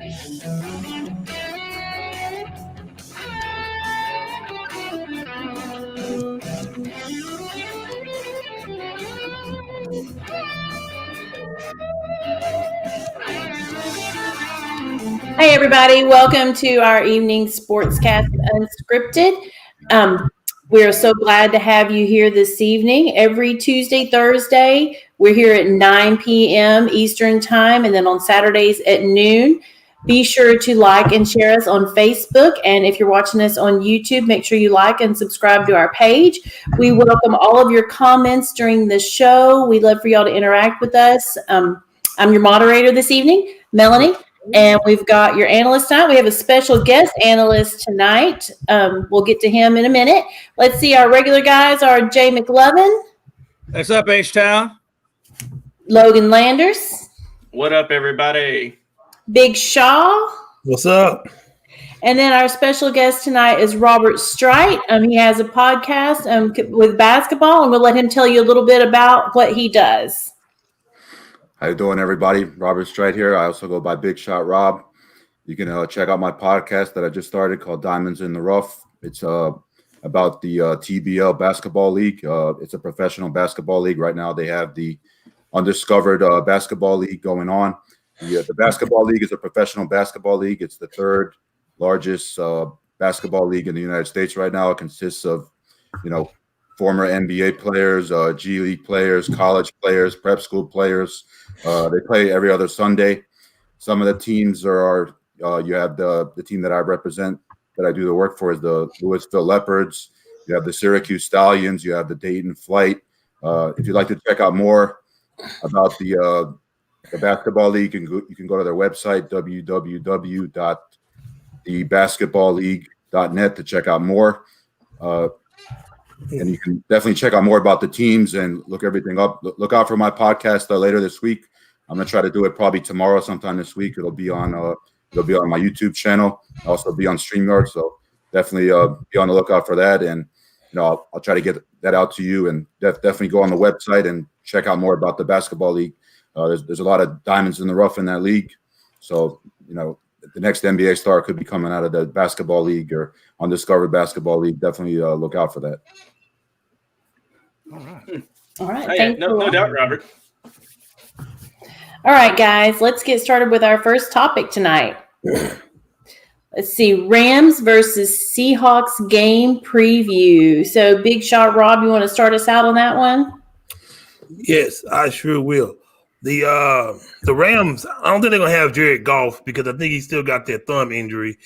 Hey, everybody. Welcome to our evening sportscast, Unscripted. We're so glad to have you here this evening. Every Tuesday, Thursday, we're here at 9 p.m. Eastern Time, and then on Saturdays at noon. Be sure to like and share us on Facebook. And if you're watching us on YouTube, make sure you like and subscribe to our page. We welcome all of your comments during the show. We'd love for y'all to interact with us. I'm your moderator this evening, Melanie. And we've got your analyst tonight. We have a special guest analyst tonight. We'll get to him in a minute. Let's see. Our regular guys are Jay McLovin. What's up, H-Town? Logan Landers. What up, everybody? Big Shaw. What's up? And then our special guest tonight is Robert Streit. He has a podcast with basketball, and we'll let him tell you a little bit about what he does. How you doing, everybody? Robert Streit here. I also go by Big Shot Rob. You can check out my podcast that I just started called Diamonds in the Rough. It's about the TBL basketball league. It's a professional basketball league. Right now they have the undiscovered basketball league going on. The basketball league is a professional basketball league. It's the third largest basketball league in the United States right now. It consists of, former NBA players, G League players, college players, prep school players. They play every other Sunday. Some of the teams are you have the team that I represent, that I do the work for, is the Louisville Leopards. You have the Syracuse Stallions. You have the Dayton Flight. If you'd like to check out more about the basketball league, you can go to their website, www.thebasketballleague.net, to check out more. And you can definitely check out more about the teams and look everything up. Look out for my podcast later this week. I'm gonna try to do it probably tomorrow, sometime this week. It'll be on my YouTube channel. I'll also be on StreamYard, so definitely be on the lookout for that. And I'll try to get that out to you. And definitely go on the website and check out more about the basketball league. There's a lot of diamonds in the rough in that league. So the next NBA star could be coming out of the basketball league or undiscovered basketball league. Definitely look out for that. All right. Hey, no doubt, Robert. All right, guys, let's get started with our first topic tonight. Let's see, Rams versus Seahawks game preview. So, Big Shot Rob, you want to start us out on that one? Yes, I sure will. The Rams, I don't think they're gonna have Jared Goff because I think he still got that thumb injury.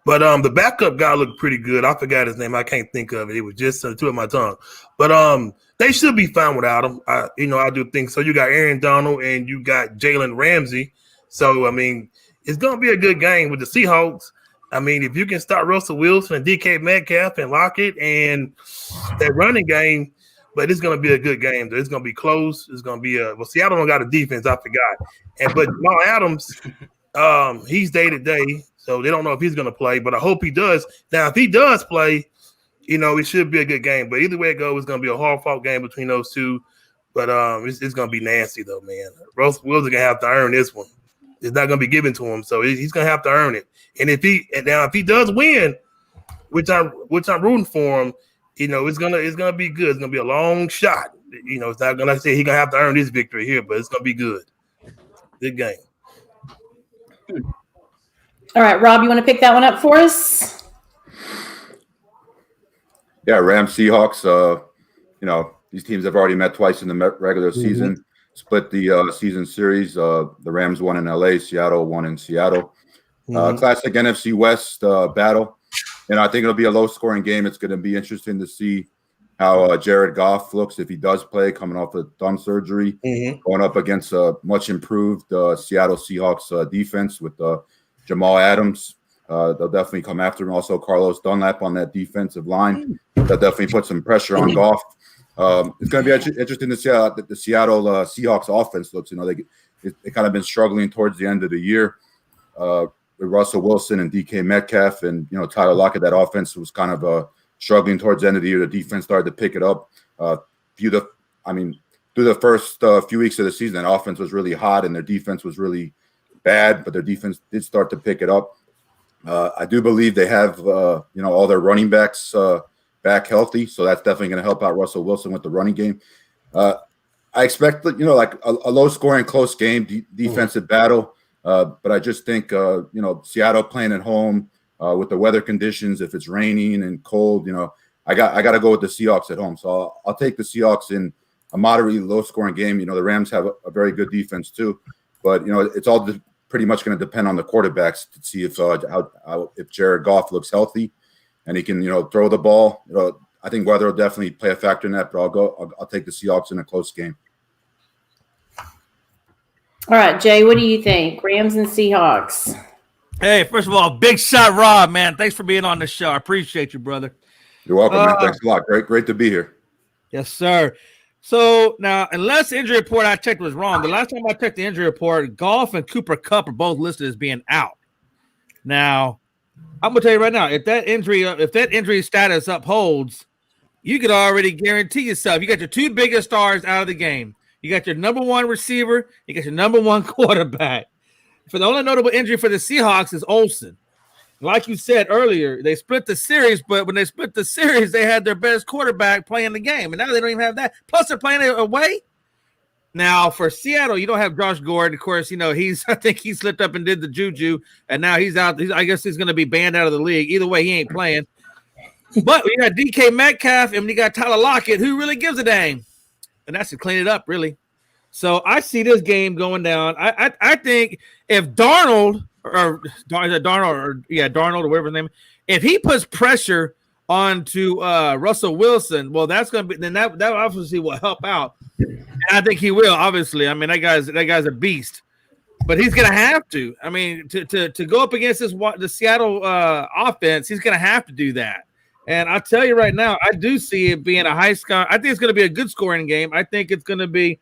But the backup guy looked pretty good. I forgot his name. I can't think of it. It was just on the tip of my tongue. But they should be fine without him. I do think so. You got Aaron Donald and you got Jalen Ramsey. So, it's going to be a good game with the Seahawks. If you can start Russell Wilson and DK Metcalf and Lockett and that running game, but it's going to be a good game. It's going to be close. It's going to be Seattle don't got a defense. I forgot. But Jamal Adams, he's day to day. So they don't know if he's going to play, but I hope he does. Now, if he does play, it should be a good game. But either way it goes, it's going to be a hard-fought game between those two. But it's going to be nasty, though, man. Russell Wilson's going to have to earn this one. It's not going to be given to him, so he's going to have to earn it. And if he does win, which I'm rooting for him, it's gonna be good. It's gonna be a long shot. It's not gonna say he's gonna have to earn this victory here, but it's gonna be good. Good game. All right, Rob, you want to pick that one up for us? Yeah, Rams, Seahawks. These teams have already met twice in the regular season. Split the season series. The Rams won in LA. Seattle won in Seattle. Classic NFC West battle. I think it'll be a low-scoring game. It's going to be interesting to see how Jared Goff looks if he does play, coming off a thumb surgery, going up against a much improved Seattle Seahawks defense with Jamal Adams. They'll definitely come after him. Also, Carlos Dunlap on that defensive line. They'll definitely put some pressure on Goff. It's going to be interesting to see how the Seattle Seahawks offense looks. They kind of been struggling towards the end of the year. With Russell Wilson and DK Metcalf and Tyler Lockett, that offense was kind of struggling towards the end of the year. The defense started to pick it up. Through the first few weeks of the season, that offense was really hot and their defense was really bad, but their defense did start to pick it up. I do believe they have all their running backs back healthy, so that's definitely going to help out Russell Wilson with the running game. I expect like a low scoring, close game, defensive battle. But I just think Seattle playing at home with the weather conditions, if it's raining and cold, I got to go with the Seahawks at home. So I'll take the Seahawks in a moderately low scoring game. The Rams have a very good defense too, but it's all pretty much going to depend on the quarterbacks to see if Jared Goff looks healthy and he can throw the ball. I think weather will definitely play a factor in that, but I'll take the Seahawks in a close game. All right, Jay, what do you think? Rams and Seahawks. Hey, first of all, big shot, Rob, man. Thanks for being on the show. I appreciate you, brother. You're welcome, man. Thanks a lot. Great to be here. Yes, sir. So now, unless the injury report I checked was wrong, the last time I checked the injury report, Goff and Cooper Kupp are both listed as being out. Now, I'm gonna tell you right now, if that injury status upholds, you could already guarantee yourself you got your two biggest stars out of the game. You got your number one receiver. You got your number one quarterback. For the only notable injury for the Seahawks is Olsen. Like you said earlier, they split the series, but when they split the series, they had their best quarterback playing the game, and now they don't even have that. Plus, they're playing it away. Now, for Seattle, you don't have Josh Gordon. Of course, I think he slipped up and did the juju, and now he's out. I guess he's going to be banned out of the league. Either way, he ain't playing. But you got DK Metcalf and you got Tyler Lockett, who really gives a dang. And that's to clean it up, really. So I see this game going down. I think if Darnold or whatever his name, if he puts pressure onto Russell Wilson, well, that's going to be that obviously will help out. And I think he will. Obviously, I mean that guy's a beast, but he's going to have to. I mean, to go up against the Seattle offense, he's going to have to do that. And I'll tell you right now, I do see it being a high score. I think it's going to be a good scoring game. I think it's going to be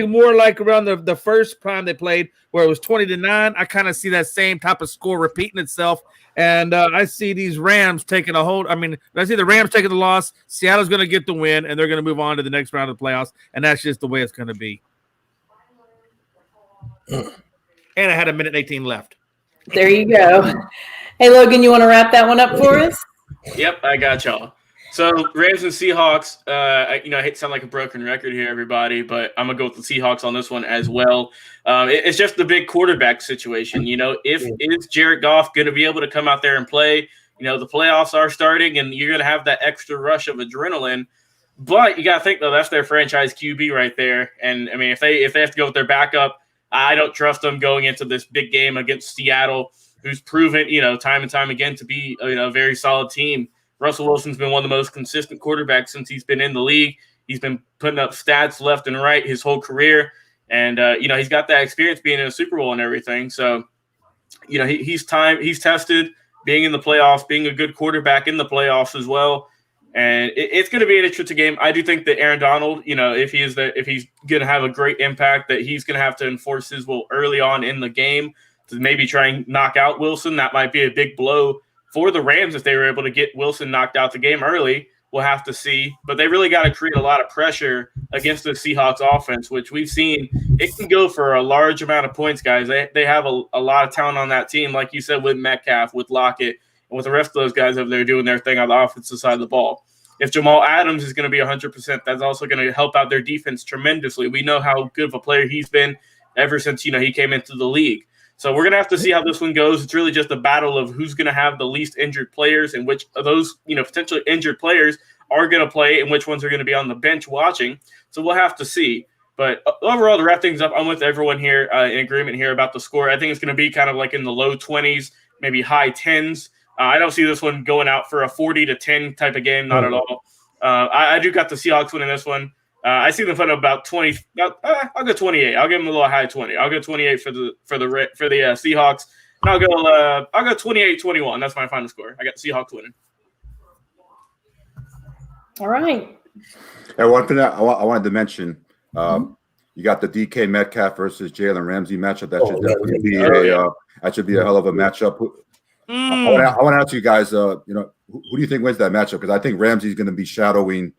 more like around the first time they played where it was 20-9. I kind of see that same type of score repeating itself. And I see these Rams taking a hold. I mean, I see the Rams taking the loss. Seattle's going to get the win, and they're going to move on to the next round of the playoffs. And that's just the way it's going to be. And I had 1:18 left. There you go. Hey, Logan, you want to wrap that one up for us? Yep, I got y'all. So Rams and Seahawks, I hate to sound like a broken record here, everybody, but I'm going to go with the Seahawks on this one as well. It's just the big quarterback situation. Is Jared Goff going to be able to come out there and play? The playoffs are starting, and you're going to have that extra rush of adrenaline. But you got to think, though, that's their franchise QB right there. And, I mean, if they have to go with their backup, I don't trust them going into this big game against Seattle, who's proven, time and time again to be a very solid team. Russell Wilson's been one of the most consistent quarterbacks since he's been in the league. He's been putting up stats left and right his whole career. And, he's got that experience being in a Super Bowl and everything. So, he's tested being in the playoffs, being a good quarterback in the playoffs as well. And it's going to be an interesting game. I do think that Aaron Donald, if he's going to have a great impact, that he's going to have to enforce his will early on in the game to maybe try and knock out Wilson. That might be a big blow for the Rams if they were able to get Wilson knocked out the game early. We'll have to see. But they really got to create a lot of pressure against the Seahawks offense, which we've seen. It can go for a large amount of points, guys. They have a lot of talent on that team, like you said, with Metcalf, with Lockett, and with the rest of those guys over there doing their thing on the offensive side of the ball. If Jamal Adams is going to be 100%, that's also going to help out their defense tremendously. We know how good of a player he's been ever since, he came into the league. So we're going to have to see how this one goes. It's really just a battle of who's going to have the least injured players and which of those, potentially injured players are going to play and which ones are going to be on the bench watching. So we'll have to see. But overall, to wrap things up, I'm with everyone here in agreement here about the score. I think it's going to be kind of like in the low 20s, maybe high 10s. I don't see this one going out for a 40-10 type of game, not at all. I do got the Seahawks winning this one. I see them putting about 20. I'll go 28. I'll give them a little high 20. I'll go 28 for the Seahawks. And I'll go 28-21. That's my final score. I got the Seahawks winning. All right. And one thing I wanted to mention, you got the DK Metcalf versus Jalen Ramsey matchup. That should definitely be a hell of a matchup. I want to ask you guys, who do you think wins that matchup? Because I think Ramsey's going to be shadowing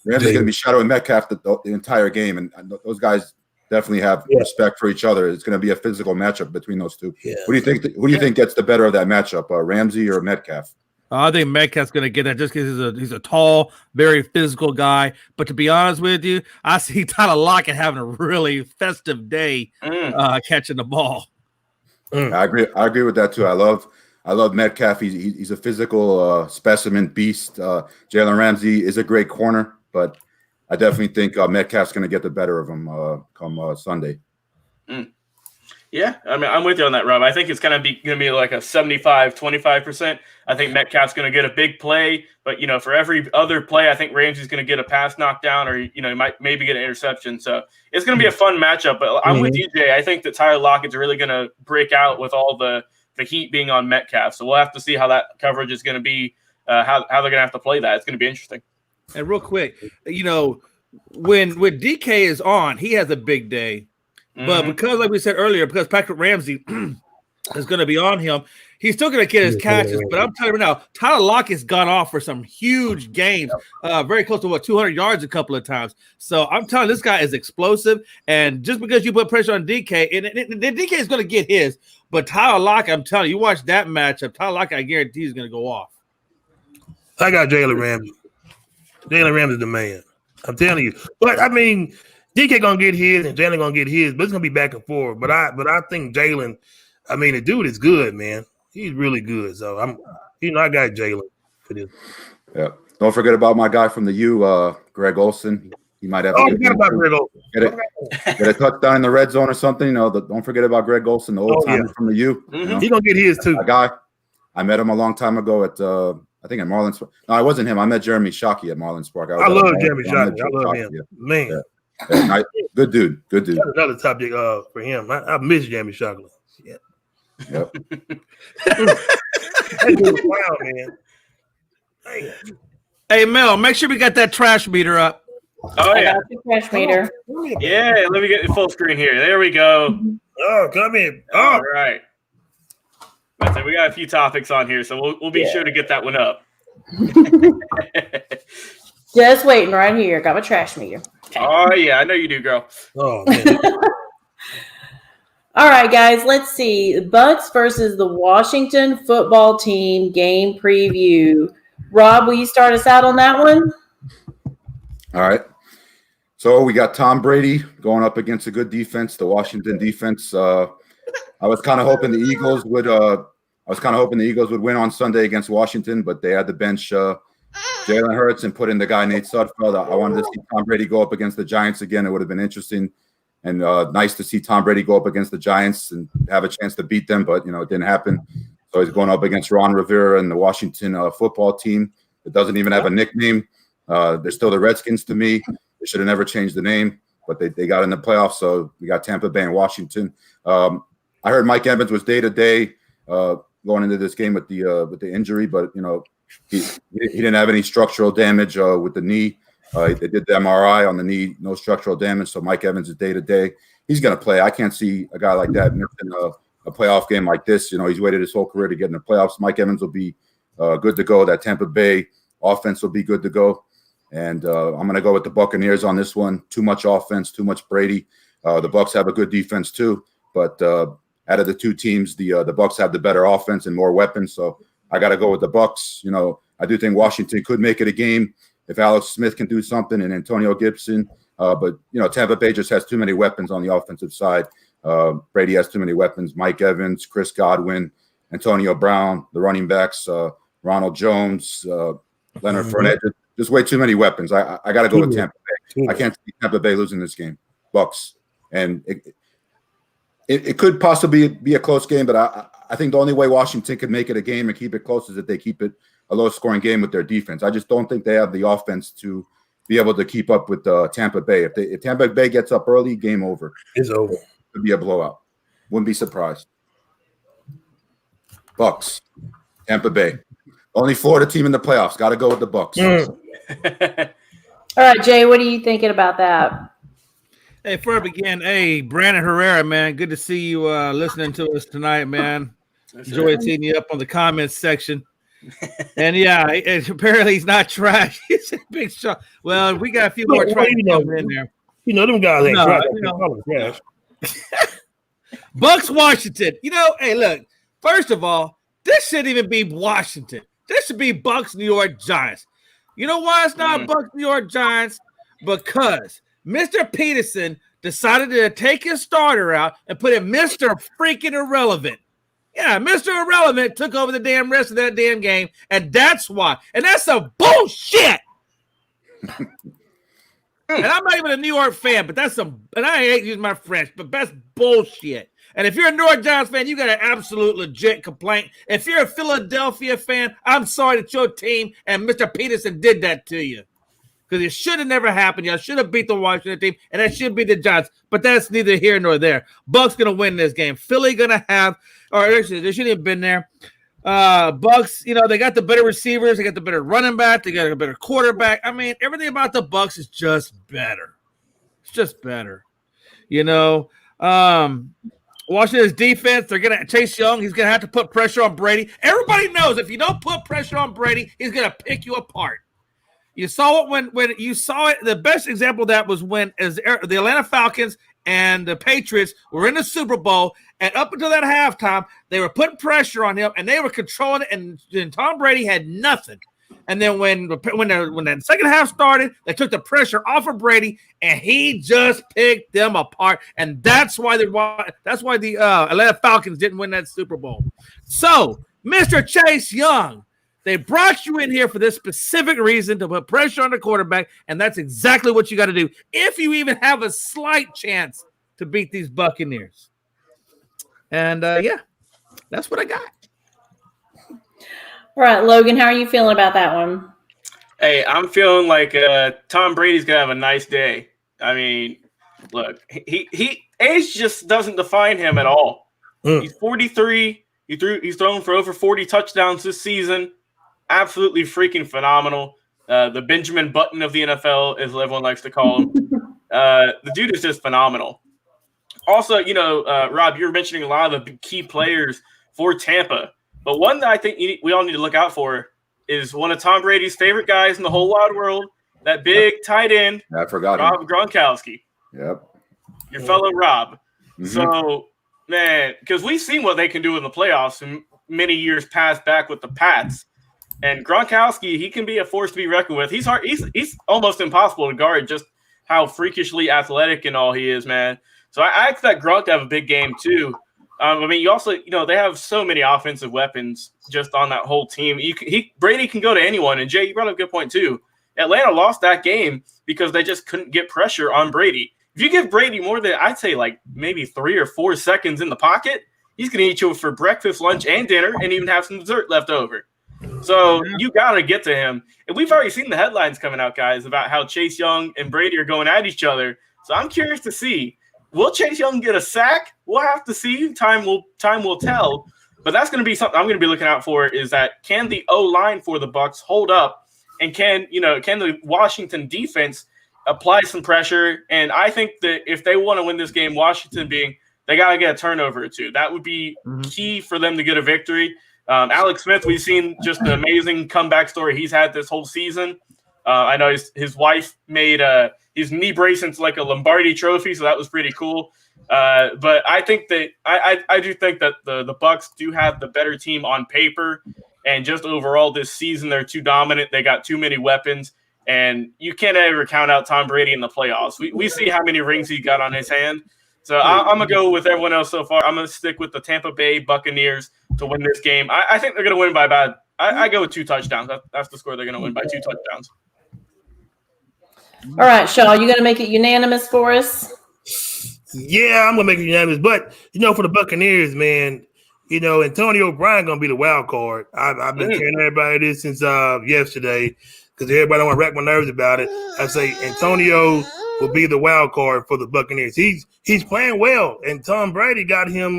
Metcalf the entire game, and those guys, definitely have respect for each other. It's going to be a physical matchup between those two. Yeah. Who do you think gets the better of that matchup, Ramsey or Metcalf? I think Metcalf's going to get that just because he's a tall, very physical guy. But to be honest with you, I see Tyler Lockett having a really festive day catching the ball. I agree with that too. I love Metcalf. He's a physical specimen beast. Jalen Ramsey is a great corner, but I definitely think Metcalf's going to get the better of him come Sunday. Yeah, I mean, I'm with you on that, Rob. I think it's going to be like a 75-25%. I think Metcalf's going to get a big play, but for every other play, I think Ramsey's going to get a pass knocked down, or he might maybe get an interception. So it's going to be a fun matchup. But I'm with DJ. I think that Tyler Lockett's really going to break out with all the heat being on Metcalf. So we'll have to see how that coverage is going to be, how they're going to have to play that. It's going to be interesting. And real quick, when DK is on, he has a big day. But because, like we said earlier, because Patrick Ramsey is going to be on him, he's still going to get his catches. But I'm telling you right now, Tyler Lockett's gone off for some huge games, very close to 200 yards a couple of times. So I'm telling you, this guy is explosive. And just because you put pressure on DK, and DK is going to get his. But Tyler Lockett, I'm telling you, you watch that matchup, Tyler Lockett, I guarantee he's going to go off. I got Jalen Ramsey. Jalen Ramsey's the man. I'm telling you. But I mean, DK gonna get his and Jalen gonna get his, but it's gonna be back and forth. But I think Jalen, I mean, the dude is good, man. He's really good. So I got Jalen for this. Yeah. Don't forget about my guy from the U, Greg Olsen. He might have forget about Greg Olsen. Get a touchdown in the red zone or something. Don't forget about Greg Olsen, the old timer from the U. He's gonna get his too. A guy. I met him a long time ago at I think at Marlins. No, it wasn't him. I met Jeremy Shockey at Marlins Park. I love Jeremy Shockey. I love him. Yeah. Man. Yeah. Yeah, good dude. That's another topic for him. I miss Jeremy Shockey. Yeah. Yep. That dude was wild, man. Dang. Hey, Mel, make sure we got that trash meter up. Oh, yeah. Trash meter. Yeah, let me get the full screen here. There we go. Oh, come in. Oh. All right. So we got a few topics on here, so we'll be sure to get that one up. Just waiting right here. Got my trash meter. Okay. Oh, yeah, I know you do, girl. Oh, man. All right, guys, let's see. The Bucks versus the Washington football team game preview. Rob, will you start us out on that one? All right. So we got Tom Brady going up against a good defense, the Washington defense. I was kind of hoping the Eagles would win on Sunday against Washington, but they had to bench Jalen Hurts and put in the guy Nate Sudfeld. I wanted to see Tom Brady go up against the Giants again. It would have been interesting and nice to see Tom Brady go up against the Giants and have a chance to beat them, but it didn't happen. So he's going up against Ron Rivera and the Washington football team. It doesn't even have a nickname. They're still the Redskins to me. They should have never changed the name, but they got in the playoffs. So we got Tampa Bay and Washington. I heard Mike Evans was day to day going into this game with the injury, but he didn't have any structural damage with the knee. They did the MRI on the knee, no structural damage. So Mike Evans is day to day. He's going to play. I can't see a guy like that missing a playoff game like this. He's waited his whole career to get in the playoffs. Mike Evans will be good to go. That Tampa Bay offense will be good to go. And I'm going to go with the Buccaneers on this one. Too much offense, too much Brady. The Bucs have a good defense too, but out of the two teams, the Bucs have the better offense and more weapons. So I got to go with the Bucs. I do think Washington could make it a game if Alex Smith can do something and Antonio Gibson. But Tampa Bay just has too many weapons on the offensive side. Brady has too many weapons. Mike Evans, Chris Godwin, Antonio Brown, the running backs, Ronald Jones, Leonard Fournette. Just way too many weapons. I got to go with Tampa Bay. I can't see Tampa Bay losing this game. Bucs. And it could possibly be a close game, but I think the only way Washington could make it a game and keep it close is if they keep it a low-scoring game with their defense. I just don't think they have the offense to be able to keep up with Tampa Bay. If Tampa Bay gets up early, game over. It's over. It could be a blowout. Wouldn't be surprised. Bucs, Tampa Bay. Only Florida team in the playoffs. Got to go with the Bucs. All right, Jay, what are you thinking about that? Hey, before I begin, Brandon Herrera, man, good to see you listening to us tonight, man. Enjoyed seeing you up on the comments section. And apparently he's not trash. He's a big shot. Well, we got a few more trash coming in there. You know, them guys ain't No, trash. you know. They call them trash. Bucks Washington. You know, hey, look. First of all, this shouldn't even be Washington. This should be Bucks New York Giants. You know why it's not Bucks New York Giants? Because Mr. Peterson decided to take his starter out and put in Mr. freaking Irrelevant. Yeah, Mr. Irrelevant took over the damn rest of that damn game, and that's why. And that's some bullshit. And I'm not even a New York fan, but that's some, and I hate using my French, but that's bullshit. And if you're a New York Giants fan, you got an absolute legit complaint. If you're a Philadelphia fan, I'm sorry that your team and Mr. Peterson did that to you. Because it should have never happened. Y'all should have beat the Washington team, and that should be the Giants. But that's neither here nor there. Bucks going to win this game. Philly going to have, or actually, they shouldn't have been there. Bucks, you know, they got the better receivers. They got the better running back. They got a better quarterback. I mean, everything about the Bucks is just better. It's just better. You know, Washington's defense, they're going to Chase Young. He's going to have to put pressure on Brady. Everybody knows if you don't put pressure on Brady, he's going to pick you apart. You saw it when you saw it. The best example of that was when the Atlanta Falcons and the Patriots were in the Super Bowl, and up until that halftime, they were putting pressure on him, and they were controlling it, and Tom Brady had nothing. And then when that second half started, they took the pressure off of Brady, and he just picked them apart. And that's why the Atlanta Falcons didn't win that Super Bowl. So, Mr. Chase Young, they brought you in here for this specific reason to put pressure on the quarterback, and that's exactly what you got to do if you even have a slight chance to beat these Buccaneers. And, yeah, that's what I got. All right, Logan, how are you feeling about that one? Hey, I'm feeling like Tom Brady's going to have a nice day. I mean, look, he age just doesn't define him at all. He's 43. He's thrown for over 40 touchdowns this season. Absolutely freaking phenomenal. The Benjamin Button of the NFL, as everyone likes to call him. The dude is just phenomenal. Also, you know, Rob, you were mentioning a lot of the key players for Tampa. But one that I think we all need to look out for is one of Tom Brady's favorite guys in the whole wide world, that big tight end, I forgot Rob Gronkowski. Yep. Your fellow Rob. Mm-hmm. So, man, because we've seen what they can do in the playoffs in many years past back with the Pats. And Gronkowski, he can be a force to be reckoned with. He's hard. He's almost impossible to guard, just how freakishly athletic and all he is, man. So I expect Gronk to have a big game too. I mean, you also, you know, they have so many offensive weapons just on that whole team. Brady can go to anyone. And Jay, you brought up a good point too. Atlanta lost that game because they just couldn't get pressure on Brady. If you give Brady more than, I'd say, like maybe 3 or 4 seconds in the pocket, he's going to eat you for breakfast, lunch, and dinner, and even have some dessert left over. So you got to get to him. And we've already seen the headlines coming out, guys, about how Chase Young and Brady are going at each other. So I'm curious to see, will Chase Young get a sack? We'll have to see. Time will tell. But that's going to be something I'm going to be looking out for, is that can the O-line for the Bucs hold up, and can the Washington defense apply some pressure? And I think that if they want to win this game, Washington they got to get a turnover or two. That would be key for them to get a victory. Alex Smith, we've seen just an amazing comeback story he's had this whole season. I know his wife made his knee brace into like a Lombardi trophy, so that was pretty cool. But I think that I do think that the Bucs do have the better team on paper, and just overall this season they're too dominant. They got too many weapons, and you can't ever count out Tom Brady in the playoffs. We see how many rings he got on his hand. So I'm going to go with everyone else so far. I'm going to stick with the Tampa Bay Buccaneers to win this game. I think they're going to win by about – I go with 2 touchdowns. That's the score. They're going to win by 2 touchdowns. All right, Shaw, you going to make it unanimous for us? Yeah, I'm going to make it unanimous. But, you know, for the Buccaneers, man, you know, Antonio Brown going to be the wild card. I've been telling everybody this since yesterday, because everybody don't want to rack my nerves about it. I say Antonio will be the wild card for the Buccaneers. He's playing well, and Tom Brady got him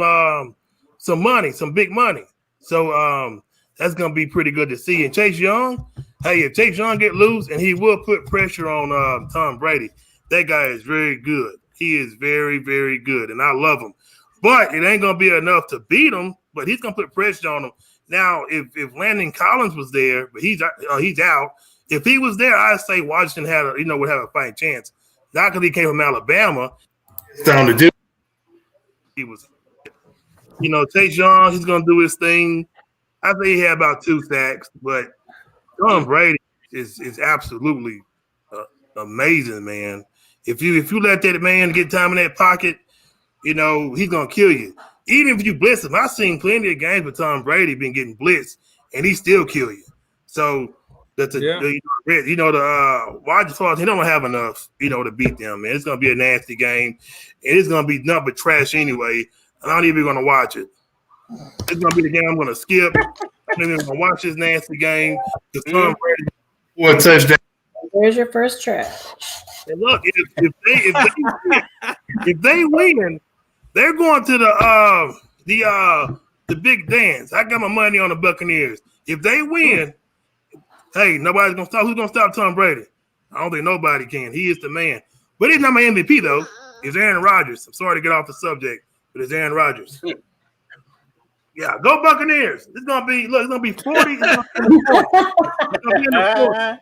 some money, some big money. So that's going to be pretty good to see. And Chase Young, hey, if Chase Young get loose, and he will put pressure on Tom Brady, that guy is very good. He is very, very good, and I love him. But it ain't going to be enough to beat him, but he's going to put pressure on him. Now, if Landon Collins was there, but he's out. If he was there, I'd say Washington would have a fighting chance. not because he came from Alabama. Down to do. He was, Chase Young. He's gonna do his thing. I think he had about 2 sacks, but Tom Brady is absolutely amazing, man. If you let that man get time in that pocket, he's gonna kill you. Even if you blitz him, I've seen plenty of games with Tom Brady been getting blitzed, and he still kill you. So the wide receivers, he don't have enough, to beat them, man. It's gonna be a nasty game, and it's gonna be nothing but trash anyway. I'm not even gonna watch it. It's gonna be the game I'm gonna skip. I'm even gonna watch this nasty game because Tom Brady for a touchdown. There's your first trash. And look, if they win, they're going to the big dance. I got my money on the Buccaneers. If they win, hey, nobody's gonna stop. Who's gonna stop Tom Brady? I don't think nobody can. He is the man. But he's not my MVP though. It's Aaron Rodgers. I'm sorry to get off the subject, but it's Aaron Rodgers. Yeah, go Buccaneers. It's gonna be 40. It's gonna be in the 40.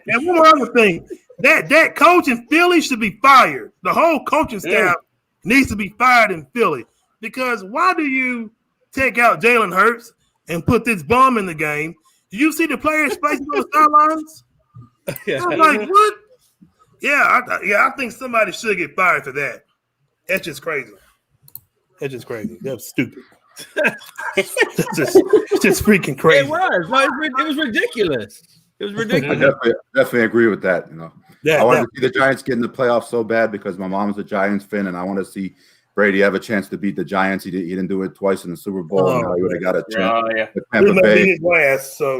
And one more other thing, that coach in Philly should be fired. The whole coaching staff needs to be fired in Philly because why do you take out Jalen Hurts and put this bum in the game? Do you see the players' faces on the sidelines? Yeah. I'm like, what? Yeah, I think somebody should get fired for that. That's just crazy. That's just crazy. That's stupid. It's just freaking crazy. It was. No, it was ridiculous. It was ridiculous. I definitely agree with that. I want to see the Giants get in the playoffs so bad because my mom's a Giants fan, and I want to see Brady have a chance to beat the Giants. He didn't do it twice in the Super Bowl. And he would have got a chance with Tampa Bay.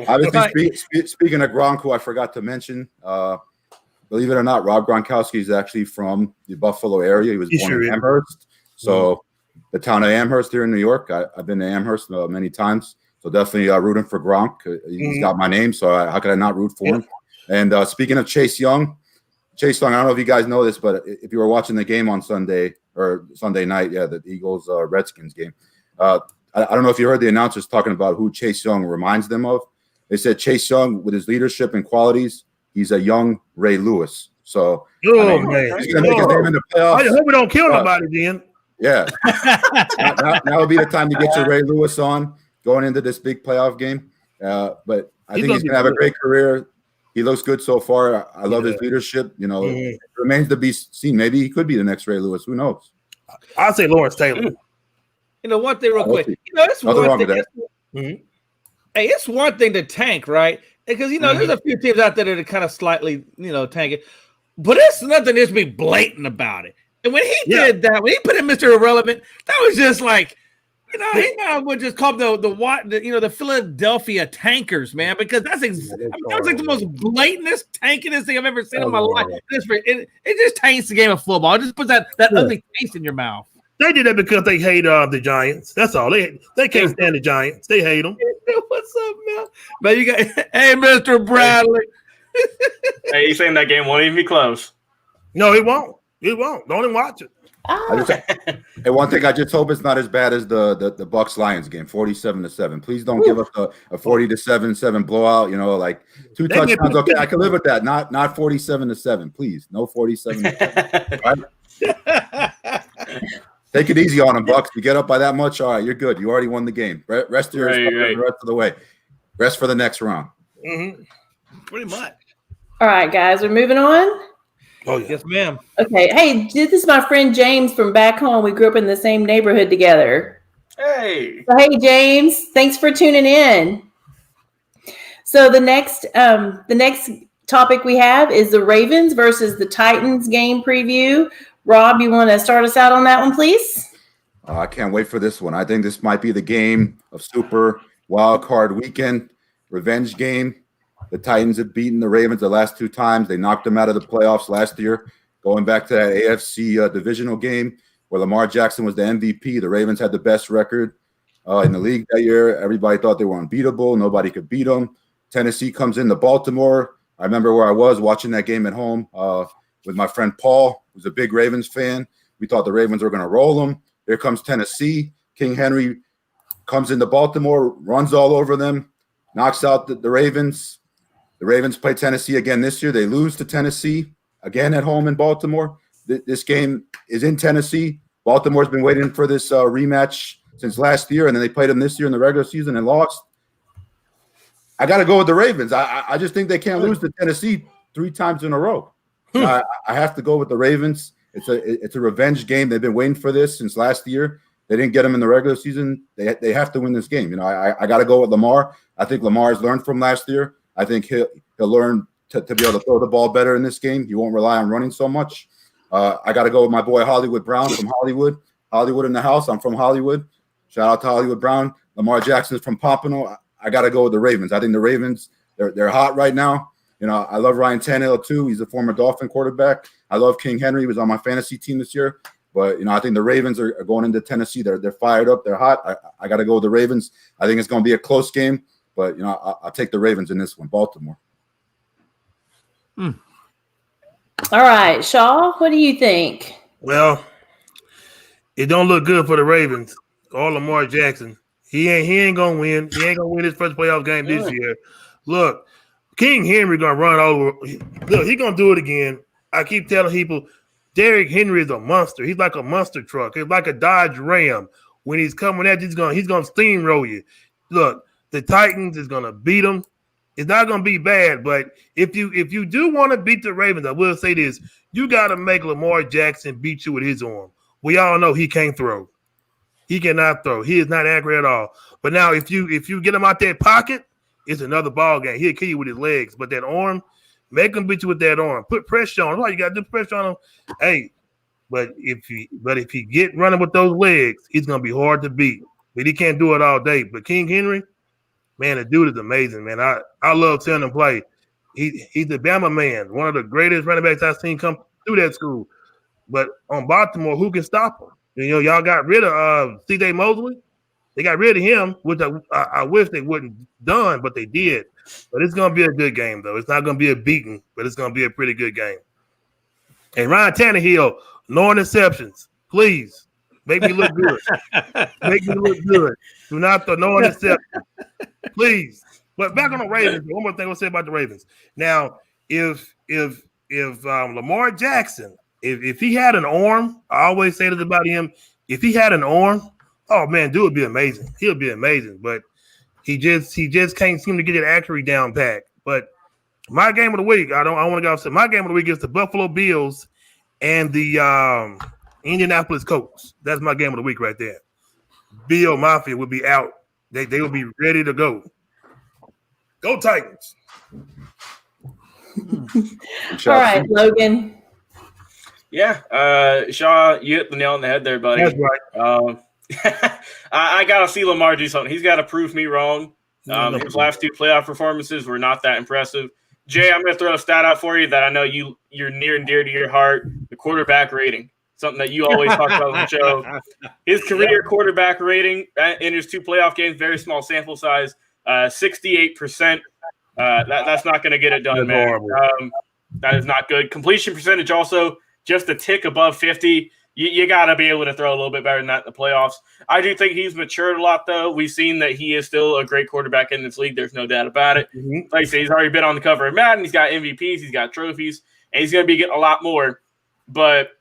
Obviously, speaking of Gronk, who I forgot to mention, believe it or not, Rob Gronkowski is actually from the Buffalo area. He was born in Amherst. So the town of Amherst here in New York. I've been to Amherst many times. So definitely rooting for Gronk. He's got my name, so how could I not root for him? And speaking of Chase Young, I don't know if you guys know this, but if you were watching the game on Sunday night, the Eagles Redskins game, I don't know if you heard the announcers talking about who Chase Young reminds them of. They said Chase Young, with his leadership and qualities, he's a young Ray Lewis. So he's going to make his name in the playoffs. I hope we don't kill nobody then. Yeah. now would be the time to get your Ray Lewis on going into this big playoff game. But I think he's going to have a great career. He looks good so far. I love his leadership. It remains to be seen. Maybe he could be the next Ray Lewis. Who knows? I'll say Lawrence Taylor. One thing real quick. It's one thing. Hey, it's one thing to tank, right? Because, there's a few teams out there that are kind of slightly, tanking. But it's nothing that's be blatant about it. And when he did that, when he put in Mr. Irrelevant, that was just like, he might as well just call the Philadelphia Tankers, man, because that was like the most blatantest tankingest thing I've ever seen in my life. It just taints the game of football. It just puts that ugly taste in your mouth. They did that because they hate the Giants. That's all. They can't stand the Giants. They hate them. What's up, man? But you got, hey, Mr. Bradley. Hey, you saying that game won't even be close? No, it won't. It won't. Don't even watch it. And one thing, I just hope it's not as bad as the Bucks Lions game, 47-7. Please don't give us a 40-7 blowout. Like 2 touchdowns. Okay, I can live with that. Not 47-7. Please, no 47-7. Right? Take it easy on them, Bucks. You get up by that much, all right, you're good. You already won the game. Rest the rest of the way. Rest for the next round. Mm-hmm. Pretty much. All right, guys, we're moving on. Oh, yes, ma'am. Okay. Hey, this is my friend James from back home. We grew up in the same neighborhood together. Hey. So, hey, James. Thanks for tuning in. So the next topic we have is the Ravens versus the Titans game preview. Rob, you want to start us out on that one, please? I can't wait for this one. I think this might be the game of Super Wild Card Weekend, revenge game. The Titans have beaten the Ravens the last 2 times. They knocked them out of the playoffs last year. Going back to that AFC divisional game where Lamar Jackson was the MVP, the Ravens had the best record in the league that year. Everybody thought they were unbeatable. Nobody could beat them. Tennessee comes into Baltimore. I remember where I was watching that game at home with my friend Paul, who's a big Ravens fan. We thought the Ravens were going to roll them. Here comes Tennessee. King Henry comes into Baltimore, runs all over them, knocks out the Ravens. The Ravens play Tennessee again this year. They lose to Tennessee. again at home in Baltimore. This game is in Tennessee. Baltimore's been waiting for this rematch since last year, and then they played them this year in the regular season and lost. I got to go with the Ravens. I just think they can't lose to Tennessee 3 times in a row. I have to go with the Ravens. It's a revenge game. They've been waiting for this since last year. They didn't get them in the regular season. They have to win this game. I got to go with Lamar. I think Lamar has learned from last year. I think he'll learn to be able to throw the ball better in this game. He won't rely on running so much. I got to go with my boy Hollywood Brown from Hollywood. Hollywood in the house. I'm from Hollywood. Shout out to Hollywood Brown. Lamar Jackson's from Pompano. I got to go with the Ravens. I think the Ravens, they're hot right now. I love Ryan Tannehill too. He's a former Dolphin quarterback. I love King Henry. He was on my fantasy team this year. But, I think the Ravens are going into Tennessee. They're fired up. They're hot. I got to go with the Ravens. I think it's going to be a close game. But, I'll take the Ravens in this one, Baltimore. All right, Shaw, what do you think? Well, it don't look good for the Ravens or Lamar Jackson. He ain't gonna win. He ain't gonna win his first playoff game this year. Look, King Henry gonna run all over. Look, he gonna do it again. I keep telling people, Derrick Henry is a monster. He's like a monster truck. He's like a Dodge Ram. When he's coming at you, he's gonna steamroll you. Look, the Titans is gonna beat them. It's not gonna be bad, but if you do want to beat the Ravens, I will say this: you got to make Lamar Jackson beat you with his arm. We all know he can't throw. He cannot throw. He is not accurate at all. But now, if you get him out that pocket, it's another ball game. He'll kill you with his legs. But that arm, make him beat you with that arm. Put pressure on him. All you got to do pressure on him. Hey, but if he get running with those legs, he's gonna be hard to beat. But he can't do it all day. But King Henry, man, the dude is amazing, man. I love seeing him play. He's the Bama man, one of the greatest running backs I've seen come through that school. But on Baltimore, who can stop him? Y'all got rid of C.J. Mosley. They got rid of him, which I wish they wouldn't done, but they did. But it's going to be a good game, though. It's not going to be a beating, but it's going to be a pretty good game. And Ryan Tannehill, no interceptions. Please, make me look good. Make me look good. Do not throw no interceptions. Please. But back on the Ravens, one more thing I'll say about the Ravens. Now, if Lamar Jackson, if he had an arm, I always say this about him, if he had an arm, oh man, dude would be amazing. He'll be amazing. But he just can't seem to get that accuracy down pat. But my game of the week, I want to go upset. My game of the week is the Buffalo Bills and the Indianapolis Colts. That's my game of the week right there. Bill Mafia will be out. They will be ready to go. Go Titans. All right, Logan. Yeah, Shaw, you hit the nail on the head there, buddy. That's right. I got to see Lamar do something. He's got to prove me wrong. His last 2 playoff performances were not that impressive. Jay, I'm going to throw a stat out for you that I know you're near and dear to your heart, the quarterback rating, something that you always talk about on the show. His career quarterback rating in his 2 playoff games, very small sample size, 68%. That's not going to get it done, man. That is not good. Completion percentage also just a tick above 50. You got to be able to throw a little bit better than that in the playoffs. I do think he's matured a lot, though. We've seen that he is still a great quarterback in this league. There's no doubt about it. Mm-hmm. Like I say, he's already been on the cover of Madden. He's got MVPs. He's got trophies. And he's going to be getting a lot more. But,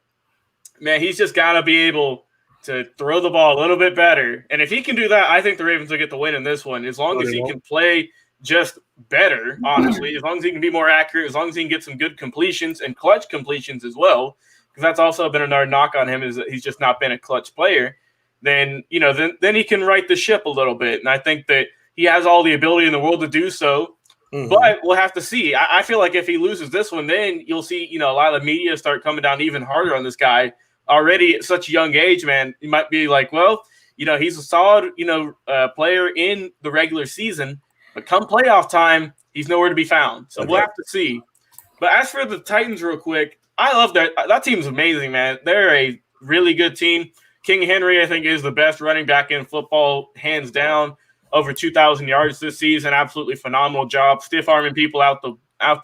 man, he's just got to be able to throw the ball a little bit better. And if he can do that, I think the Ravens will get the win in this one. As long as he can play just better, honestly, as long as he can be more accurate, as long as he can get some good completions and clutch completions as well, because that's also been another knock on him is that he's just not been a clutch player, then he can right the ship a little bit. And I think that he has all the ability in the world to do so, but we'll have to see. I feel like if he loses this one, then you'll see, a lot of the media start coming down even harder on this guy already at such a young age, man. You might be like, well, he's a solid, player in the regular season, but come playoff time, he's nowhere to be found. So we'll have to see. But as for the Titans real quick, I love that team's amazing, man. They're a really good team. King Henry, I think, is the best running back in football, hands down. Over 2,000 yards this season. Absolutely phenomenal job. Stiff arming people out the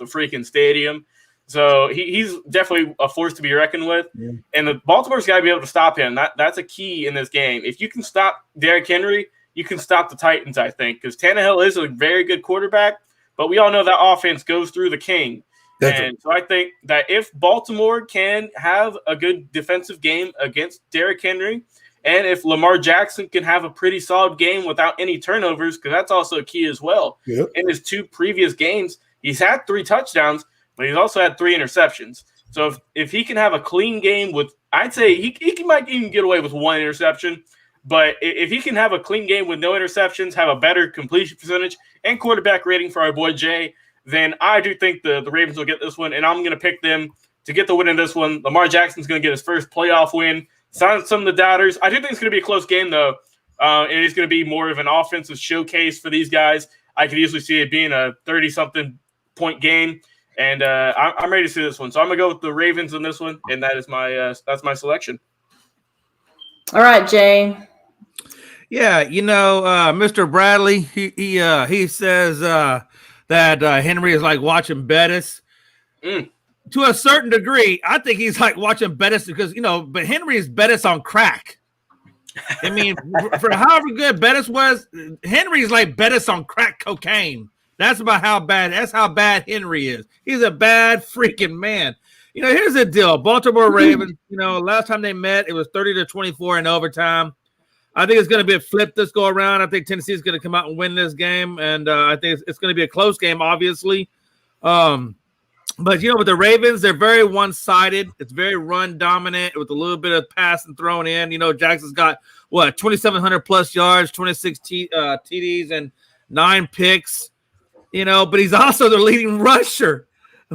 freaking stadium. So he's definitely a force to be reckoned with. Yeah. And the Baltimore's got to be able to stop him. That's a key in this game. If you can stop Derrick Henry, you can stop the Titans, I think, because Tannehill is a very good quarterback. But we all know that offense goes through the king. And so I think that if Baltimore can have a good defensive game against Derrick Henry, and if Lamar Jackson can have a pretty solid game without any turnovers, because that's also a key as well. Yep. In his 2 previous games, he's had 3 touchdowns, but he's also had 3 interceptions. So if he can have a clean game with, I'd say he might even get away with 1 interception. But if he can have a clean game with no interceptions, have a better completion percentage and quarterback rating for our boy Jay, then I do think the Ravens will get this one, and I'm going to pick them to get the win in this one. Lamar Jackson's going to get his first playoff win. Silence some of the doubters. I do think it's going to be a close game, though. And it's going to be more of an offensive showcase for these guys. I could easily see it being a 30-something point game, and I'm ready to see this one. So I'm going to go with the Ravens in this one, and that's my selection. All right, Jay. Yeah, Mr. Bradley, he says that Henry is like watching Bettis. To a certain degree, I think he's like watching Bettis because, but Henry is Bettis on crack. I mean, for however good Bettis was, Henry's like Bettis on crack cocaine. That's how bad Henry is. He's a bad freaking man. Here's the deal. Baltimore Ravens, last time they met, it was 30-24 in overtime. I think it's going to be a flip this go around. I think Tennessee is going to come out and win this game, and I think it's going to be a close game, obviously. But with the Ravens, they're very one-sided. It's very run dominant with a little bit of passing thrown in. Jackson's got 2,700 plus yards, 26 TDs, and 9 picks. But he's also the leading rusher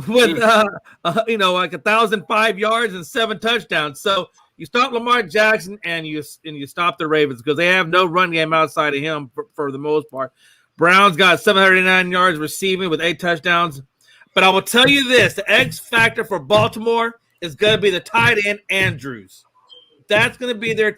with like 1,005 yards and 7 touchdowns. So you stop Lamar Jackson and you stop the Ravens because they have no run game outside of him for the most part. Brown's got 709 yards receiving with 8 touchdowns. But I will tell you this: the X factor for Baltimore is going to be the tight end Andrews. That's going to be their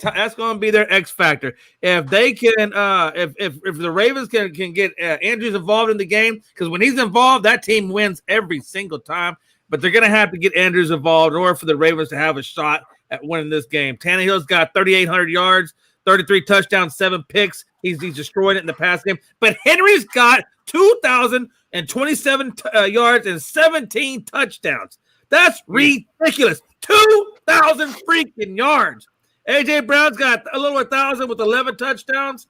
X factor. If they can, if the Ravens can get Andrews involved in the game, because when he's involved, that team wins every single time. But they're going to have to get Andrews involved in order for the Ravens to have a shot at winning this game. Tannehill's got 3,800 yards, 33 touchdowns, 7 picks. He's destroyed it in the pass game. But Henry's got 2,027 yards and 17 touchdowns. That's ridiculous. 2,000 freaking yards. A.J. Brown's got a little 1,000 with 11 touchdowns.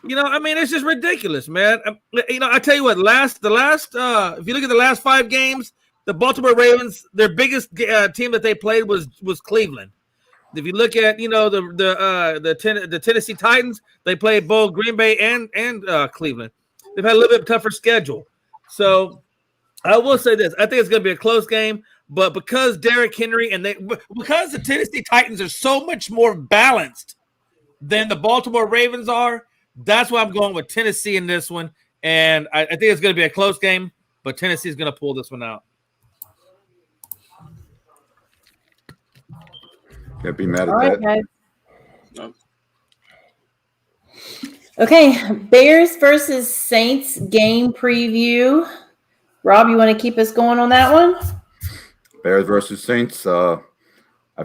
It's just ridiculous, man. I tell you what, if you look at the last 5 games, the Baltimore Ravens, their biggest team that they played was Cleveland. If you look at the Tennessee Titans, they played both Green Bay and Cleveland. They've had a little bit tougher schedule. So I will say this: I think it's going to be a close game. But because Derrick Henry because the Tennessee Titans are so much more balanced than the Baltimore Ravens are, that's why I'm going with Tennessee in this one. And I think it's going to be a close game, but Tennessee is going to pull this one out. Can't be mad at All right, that. guys. No. Okay, Bears versus Saints game preview. Rob, you want to keep us going on that one? Bears versus Saints. I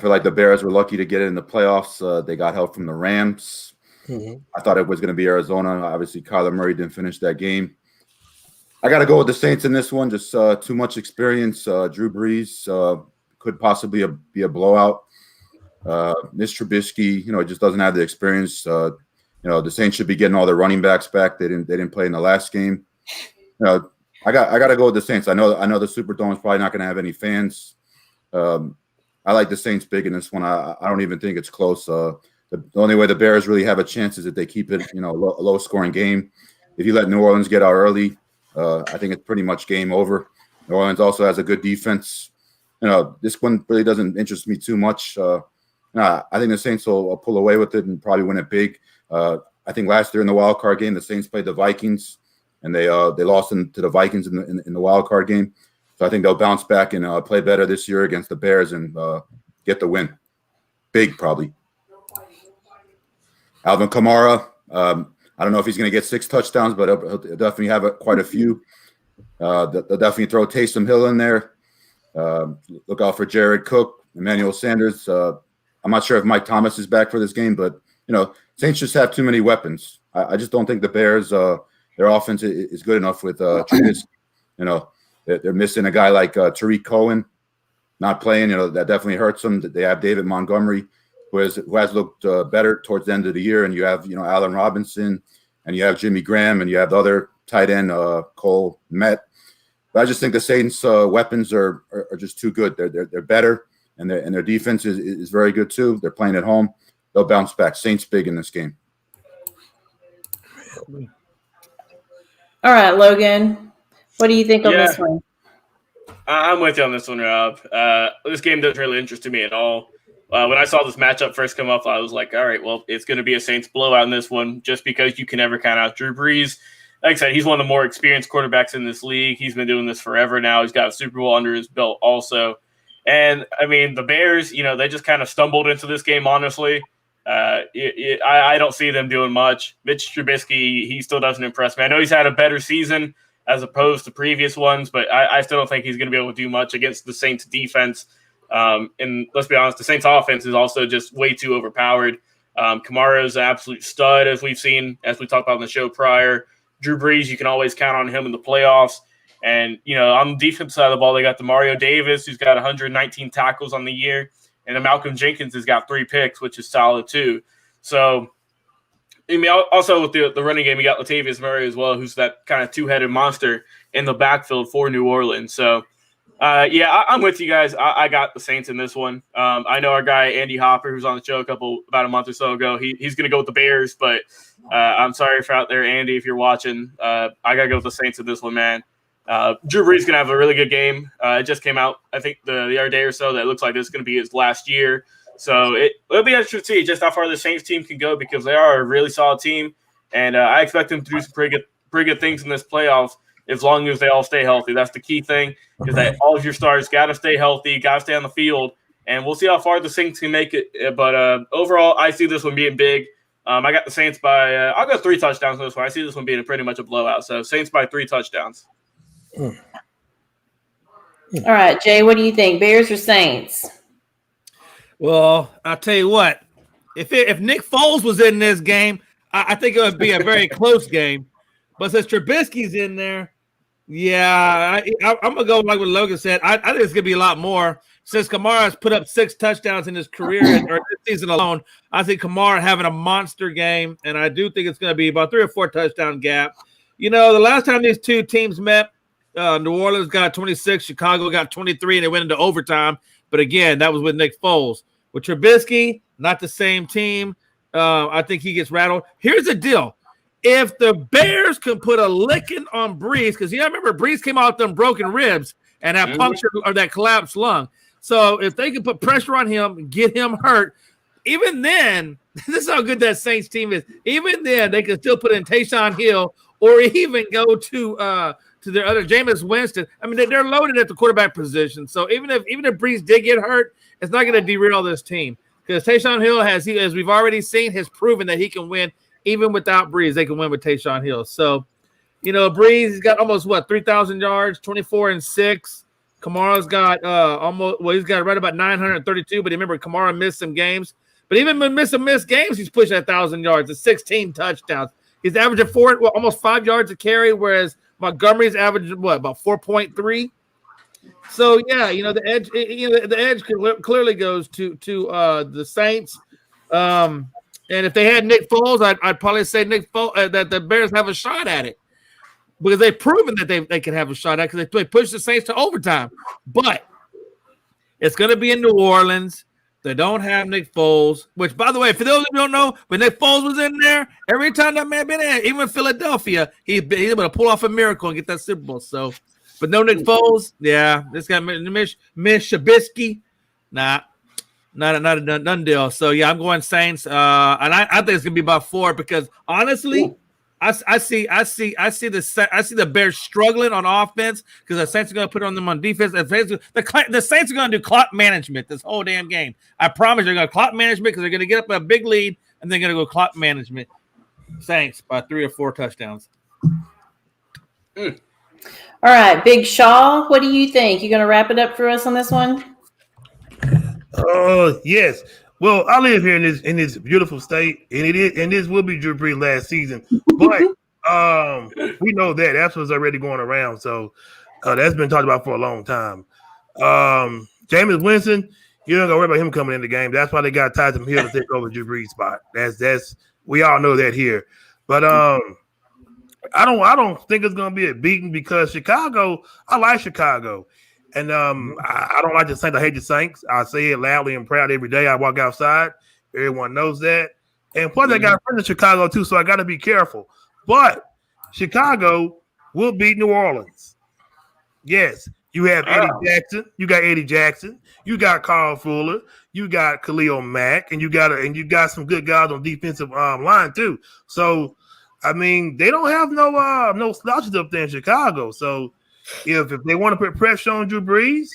feel like the Bears were lucky to get in the playoffs. They got help from the Rams. Mm-hmm. I thought it was going to be Arizona. Obviously, Kyler Murray didn't finish that game. I got to go with the Saints in this one. Just too much experience. Drew Brees could possibly be a blowout. Mitch Trubisky, just doesn't have the experience. The Saints should be getting all their running backs back. They didn't play in the last game. I got to go with the Saints. I know the Superdome is probably not going to have any fans. I like the Saints big in this one. I don't even think it's close. The only way the Bears really have a chance is if they keep it, a low scoring game. If you let New Orleans get out early, I think it's pretty much game over. New Orleans also has a good defense. This one really doesn't interest me too much. I think the Saints will pull away with it and probably win it big. I think last year in the wild card game, the Saints played the Vikings, and they lost to the Vikings in the wild card game. So I think they'll bounce back and play better this year against the Bears and get the win. Big, probably. Alvin Kamara, I don't know if he's going to get 6 touchdowns, but he'll definitely have quite a few. They'll definitely throw Taysom Hill in there. Look out for Jared Cook, Emmanuel Sanders. I'm not sure if Mike Thomas is back for this game, but, Saints just have too many weapons. I just don't think the Bears, their offense is good enough with Trubisky. They're missing a guy like Tariq Cohen, not playing. That definitely hurts them. They have David Montgomery, who has looked better towards the end of the year, and you have Allen Robinson, and you have Jimmy Graham, and you have the other tight end Cole Met. But I just think the Saints' weapons are just too good. They're better, and their defense is very good too. They're playing at home. They'll bounce back. Saints big in this game. All right, Logan, what do you think on this one? I'm with you on this one, Rob. This game doesn't really interest me at all. When I saw this matchup first come up, I was like, all right, well, it's going to be a Saints blowout in this one just because you can never count out Drew Brees. Like I said, he's one of the more experienced quarterbacks in this league. He's been doing this forever now. He's got a Super Bowl under his belt also. And, I mean, the Bears, they just kind of stumbled into this game, honestly. I don't see them doing much. Mitch Trubisky, he still doesn't impress me. I know he's had a better season as opposed to previous ones, but I still don't think he's going to be able to do much against the Saints defense. And let's be honest, the Saints offense is also just way too overpowered. Kamara is an absolute stud, as we've seen, as we talked about on the show prior. Drew Brees, you can always count on him in the playoffs. And, on the defense side of the ball, they got the Mario Davis, who's got 119 tackles on the year. And then Malcolm Jenkins has got 3 picks, which is solid too. So, I mean, also with the running game, you got Latavius Murray as well, who's that kind of two-headed monster in the backfield for New Orleans. So, I'm with you guys. I got the Saints in this one. I know our guy Andy Hopper, who's on the show about a month or so ago, he's going to go with the Bears, but I'm sorry for out there, Andy, if you're watching. I got to go with the Saints in this one, man. Drew Brees is going to have a really good game. It just came out, I think, the other day or so that it looks like this is going to be his last year. So it'll be interesting to see just how far the Saints team can go because they are a really solid team, and I expect them to do some pretty good things in this playoffs as long as they all stay healthy. That's the key thing is that all of your stars got to stay healthy, got to stay on the field, and we'll see how far the Saints can make it. But overall, I see this one being big. I got the Saints by I'll go 3 touchdowns on this one. I see this one being pretty much a blowout. So Saints by 3 touchdowns. All right, Jay, what do you think? Bears or Saints? Well, I'll tell you what. If Nick Foles was in this game, I think it would be a very close game. But since Trubisky's in there, I'm going to go like what Logan said. I think it's going to be a lot more. Since Kamara's put up 6 touchdowns in his career or this season alone, I think Kamara having a monster game, and I do think it's going to be about 3 or 4 touchdown gap. The last time these two teams met, New Orleans got 26, Chicago got 23, and they went into overtime. But again, that was with Nick Foles. With Trubisky, not the same team. I think he gets rattled. Here's the deal. If the Bears can put a licking on Brees, because I remember Brees came out with them broken ribs and that punctured or that collapsed lung. So if they can put pressure on him, get him hurt, even then, this is how good that Saints team is. Even then, they can still put in Taysom Hill or even go to their other Jameis Winston. I mean, they're loaded at the quarterback position. So even if Brees did get hurt, it's not going to derail this team because Taysom Hill as we've already seen, has proven that he can win even without Brees. They can win with Taysom Hill. So, Brees has got almost 3,000 yards, 24 and 6. Kamara's got he's got right about 932. But remember, Kamara missed some games. But even when missed games, he's pushing 1,000 yards and 16 touchdowns. He's averaging almost 5 yards a carry, whereas Montgomery's averaging about 4.3. So the edge clearly goes to the Saints. And if they had Nick Foles, I'd probably say Nick Foles that the Bears have a shot at it because they've proven that they can have a shot at it because they pushed the Saints to overtime. But it's going to be in New Orleans. They don't have Nick Foles, which, by the way, for those who don't know, when Nick Foles was in there, every time that man been in, even in Philadelphia, he's able to pull off a miracle and get that Super Bowl. So, but no Nick Foles, this guy Mitch Trubisky, not a done deal. So I'm going Saints, and I think it's gonna be about 4 because honestly, I see the Bears struggling on offense because the Saints are going to put on them on defense. The Saints are going to do clock management this whole damn game. I promise they're going to clock management because they're going to get up a big lead and they're going to go clock management. Saints by 3 or 4 touchdowns. All right, Big Shaw, what do you think? You going to wrap it up for us on this one? Yes. Well, I live here in this beautiful state, and this will be Drew Brees' last season. But we know that's what's already going around. So That's been talked about for a long time. Jameis Winston, you don't got to worry about him coming in the game. That's why they got Tyson Hill to take over Drew Brees' spot. That's we all know that here. But I don't think it's gonna be a beating because Chicago. I like Chicago, and I don't like the Saints. I hate the Saints. I say it loudly and proud every day I walk outside. Everyone knows that. And plus, I got a friend in Chicago too, so I got to be careful. But Chicago will beat New Orleans. Yes, you have Eddie Jackson. You got Eddie Jackson. You got Carl Fuller. You got Khalil Mack, and you got some good guys on defensive line too. So, I mean, they don't have no slouches up there in Chicago. So, if they want to put pressure on Drew Brees,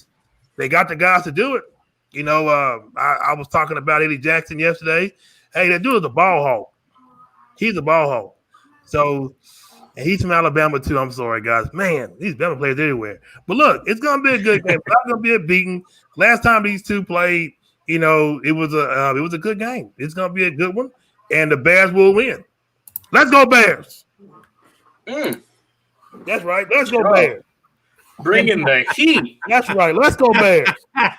they got the guys to do it. You know, I was talking about Eddie Jackson yesterday. Hey, that dude is a ball hawk. He's a ball hawk. So, and he's from Alabama too. I'm sorry, guys. Man, these Bama players everywhere. But look, it's gonna be a good game. It's not gonna be a beating. Last time these two played, you know, it was a good game. It's gonna be a good one, and the Bears will win. Let's go Bears. That's right. Let's go Bears. Bringing the heat. That's right. Let's go Bears.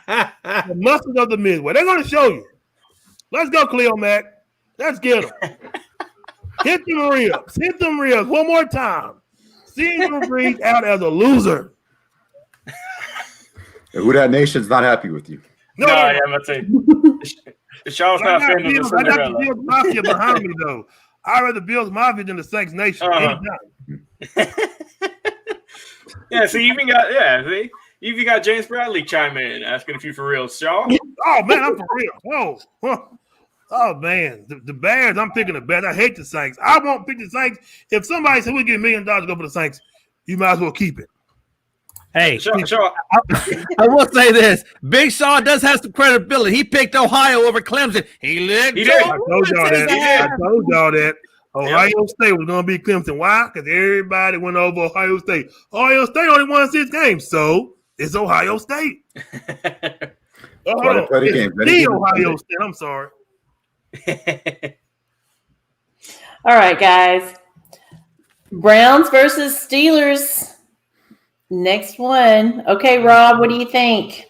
The mustard of the Midway. They're gonna show you. Let's go, Khalil Mack. Let's get them. Hit them ribs. Hit them ribs one more time. Seeing Drew Brees out as a loser. Who that nation's not happy with you. No, yeah, I'm about to say. Shaw's not a fan of the I got the Bills Mafia behind me, though. I'd rather Bills Mafia than the Saints Nation. Yeah, see, you even got James Bradley chime in asking if you for real, Shaw. Oh man, I'm for real. Oh man, the Bears. I'm picking the Bears. I hate the Saints. I won't pick the Saints. If somebody said we get $1 million to go for the Saints, you might as well keep it. Hey, Shaw. I will say this: Big Shaw does have some credibility. He picked Ohio over Clemson. He did. I told y'all that. Ohio State was going to be Clemson. Why? Because everybody went over Ohio State. Ohio State only won 6 games, so it's Ohio State. Ohio State. I'm sorry. All right, guys. Browns versus Steelers. Next one. Okay, Rob, what do you think?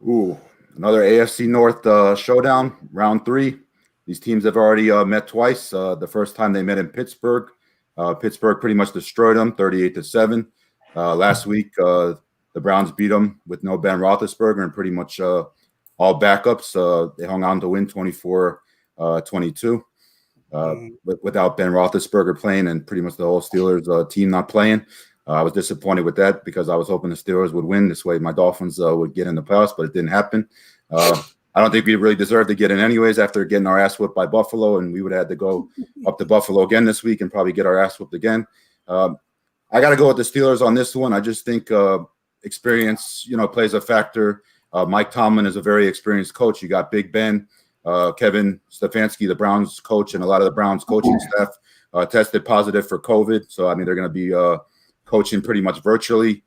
Ooh, another AFC North showdown, round 3. These teams have already met twice. The first time they met in Pittsburgh, Pittsburgh pretty much destroyed them, 38-7. Last week, the Browns beat them with no Ben Roethlisberger and pretty much all backups. They hung on to win 24-22. Without Ben Roethlisberger playing and pretty much the whole Steelers team not playing. I was disappointed with that because I was hoping the Steelers would win. This way my Dolphins would get in the playoffs, but it didn't happen. I don't think we really deserved to get in anyways after getting our ass whipped by Buffalo, and we would have had to go up to Buffalo again this week and probably get our ass whipped again. I got to go with the Steelers on this one. I just think experience, plays a factor. Mike Tomlin is a very experienced coach. You got Big Ben, Kevin Stefanski, the Browns coach, and a lot of the Browns coaching staff tested positive for COVID. So, I mean, they're going to be coaching pretty much virtually.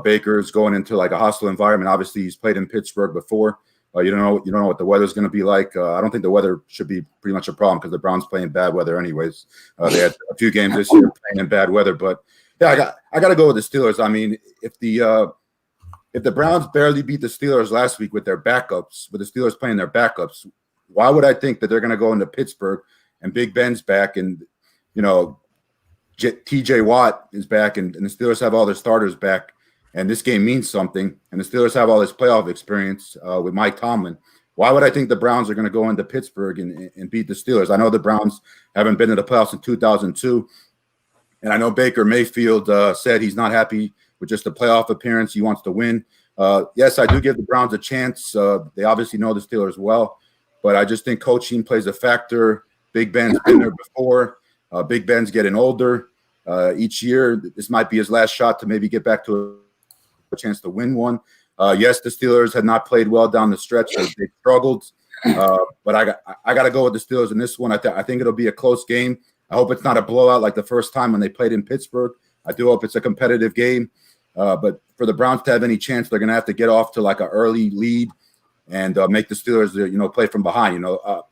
Baker's going into like a hostile environment. Obviously, he's played in Pittsburgh before. You don't know what the weather's going to be like. I don't think the weather should be pretty much a problem because the Browns play in bad weather anyways. They had a few games this year playing in bad weather, but yeah, I got to go with the Steelers. I mean, if the Browns barely beat the Steelers last week with their backups, with the Steelers playing their backups, why would I think that they're going to go into Pittsburgh and Big Ben's back and TJ Watt is back and the Steelers have all their starters back? And this game means something, and the Steelers have all this playoff experience with Mike Tomlin. Why would I think the Browns are going to go into Pittsburgh and beat the Steelers? I know the Browns haven't been to the playoffs in 2002, and I know Baker Mayfield said he's not happy with just a playoff appearance. He wants to win. Yes, I do give the Browns a chance. They obviously know the Steelers well, but I just think coaching plays a factor. Big Ben's been there before. Big Ben's getting older each year. This might be his last shot to maybe get back to a chance to win one. Yes, the Steelers had not played well down the stretch. They struggled, but I got to go with the Steelers in this one. I think it'll be a close game. I hope it's not a blowout like the first time when they played in Pittsburgh. I do hope it's a competitive game, but for the Browns to have any chance, they're going to have to get off to like an early lead and make the Steelers, play from behind. I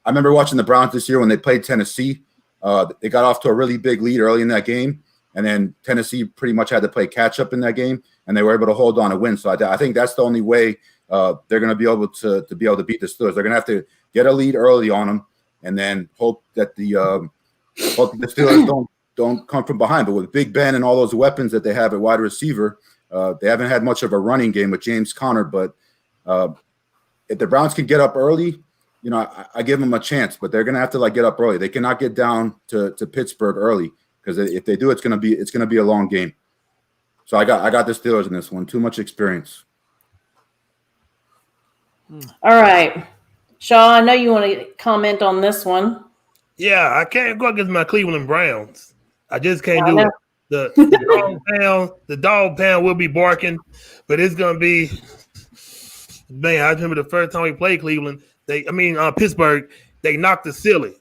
remember watching the Browns this year when they played Tennessee. They got off to a really big lead early in that game. and then Tennessee pretty much had to play catch up in that game, and they were able to hold on and win. So I think that's the only way they're going to be able to beat the Steelers. They're going to have to get a lead early on them, and then hope that the Steelers don't come from behind. But with Big Ben and all those weapons that they have at wide receiver, they haven't had much of a running game with James Conner. But if the Browns can get up early, I give them a chance. But they're going to have to get up early. They cannot get down to Pittsburgh early, because if they do, it's going to be a long game. So I got the Steelers in this one. Too much experience. All right, Shaw, I know you want to comment on this one. Yeah, I can't go against my Cleveland Browns. I just can't do it. The dog pound will be barking, but it's gonna be, man. I remember the first time we played Cleveland. Pittsburgh. They knocked us silly.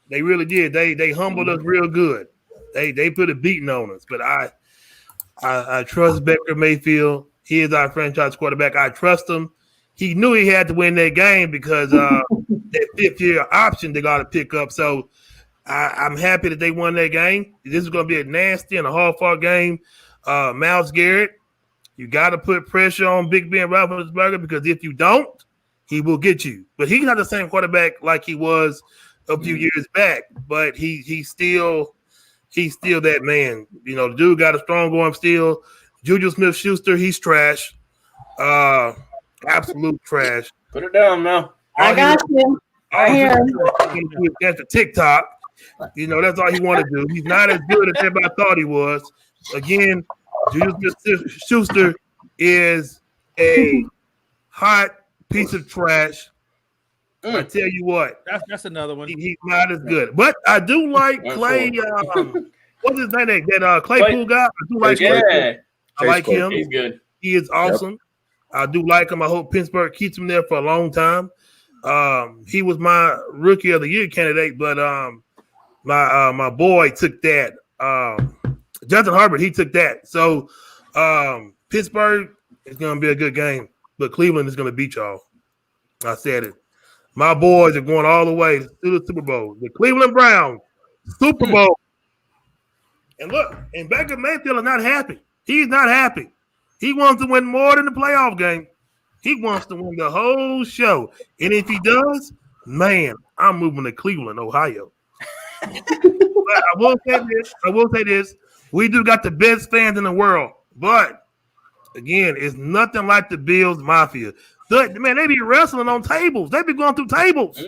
They really did. They humbled us real good. They put a beating on us. But I trust Baker Mayfield. He is our franchise quarterback. I trust him. He knew he had to win that game because that fifth-year option they got to pick up. So I'm happy that they won that game. This is going to be a nasty and a hard-fought game. Myles Garrett, you got to put pressure on Big Ben Roethlisberger, because if you don't, he will get you. But he's not the same quarterback like he was a few years back. But he's still that man. The dude got a strong arm still. Juju Smith-Schuster, he's trash. Absolute trash. Put it down, Mel. I got you. I hear him. That's a TikTok. That's all he wanted to do. He's not as good as everybody thought he was. Again, Juju Smith-Schuster is a hot piece of trash. I tell you what. That's another one. He's not as good. But I do like Clay. What's his name? That Claypool guy? I do like Claypool. I like him. He's good. He is awesome. Yep. I do like him. I hope Pittsburgh keeps him there for a long time. He was my rookie of the year candidate, but my boy took that. Justin Herbert, he took that. So Pittsburgh is going to be a good game, but Cleveland is going to beat y'all. I said it. My boys are going all the way to the Super Bowl. The Cleveland Browns, Super Bowl. And look, and Baker Mayfield is not happy. He's not happy. He wants to win more than the playoff game. He wants to win the whole show. And if he does, man, I'm moving to Cleveland, Ohio. But I will say this. We do got the best fans in the world. But, again, it's nothing like the Bills Mafia. Man, they be wrestling on tables. They be going through tables.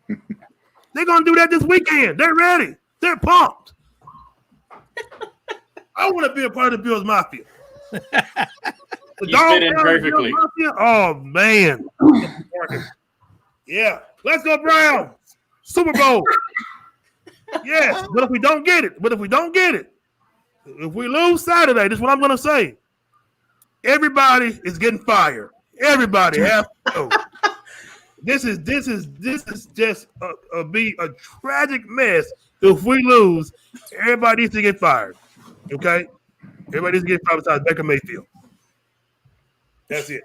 They're going to do that this weekend. They're ready. They're pumped. I want to be a part of the Bills Mafia. You fit in perfectly. Oh, man. Yeah. Let's go, Browns. Super Bowl. Yes. But if we don't get it, if we lose Saturday, this is what I'm going to say. Everybody is getting fired. Everybody has to go. This is just be a tragic mess. If we lose, everybody needs to get fired. Okay? Everybody needs to get fired besides Baker Mayfield. That's it.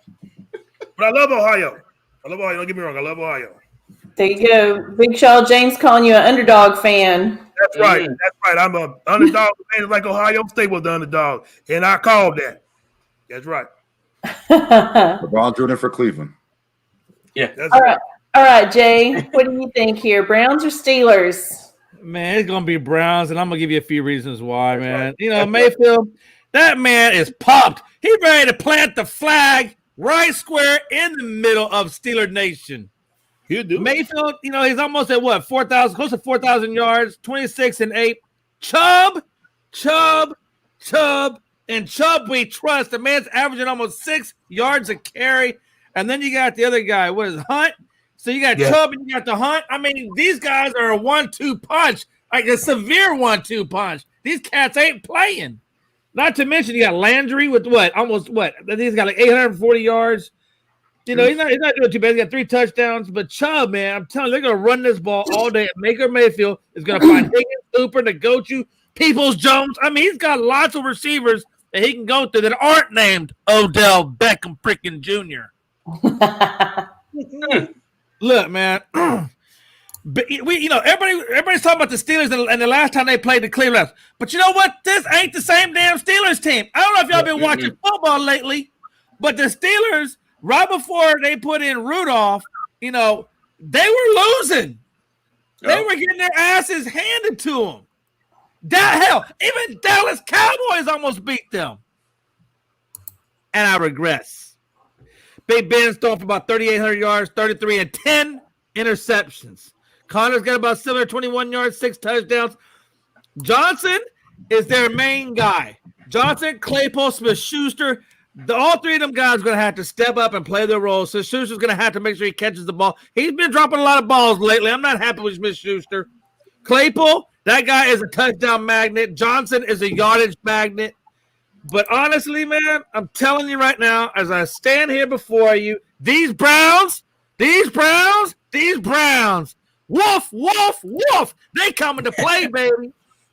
But I love Ohio. Don't get me wrong. I love Ohio. There you go. Big Shaw James calling you an underdog fan. That's right. That's right. I'm an underdog fan like Ohio State was the underdog. And I called that. That's right. The Browns rooting for Cleveland. Yeah. All right. All right, Jay. What do you think here? Browns or Steelers? Man, it's gonna be Browns, and I'm gonna give you a few reasons why, man. Mayfield, that man is pumped. He's ready to plant the flag right square in the middle of Steeler Nation. He'll do. Mayfield, he's almost at what, 4,000, close to 4,000 yards, 26-8. Chubb, and Chubb we trust. The man's averaging almost 6 yards a carry. And then you got the other guy, what is it, Hunt? So you got Chubb and you got the Hunt. I mean, these guys are a 1-2 punch, like a severe 1-2 punch. These cats ain't playing. Not to mention you got Landry with almost I think he's got like 840 yards. He's not doing too bad. He got 3 touchdowns. But Chubb, man, I'm telling you, they're going to run this ball all day. Baker Mayfield is going to find Higgins, Cooper, Nagochu, Peoples-Jones. I mean, he's got lots of receivers that he can go through that aren't named Odell Beckham freaking Jr. Look, man, But everybody's talking about the Steelers and the last time they played the Cleveland. But you know what? This ain't the same damn Steelers team. I don't know if y'all been watching football lately, but the Steelers, right before they put in Rudolph, they were losing. They were getting their asses handed to them. Hell, even Dallas Cowboys almost beat them. And I regress. Big Ben's throwing for about 3,800 yards, 33 and 10 interceptions. Connor's got about 721 yards, 6 touchdowns. Johnson is their main guy. Johnson, Claypool, Smith-Schuster. All three of them guys are going to have to step up and play their role. So Schuster's going to have to make sure he catches the ball. He's been dropping a lot of balls lately. I'm not happy with Smith-Schuster. Claypool, that guy is a touchdown magnet. Johnson is a yardage magnet. But honestly, man, I'm telling you right now, as I stand here before you, these Browns, woof, woof, woof. They coming to play, baby.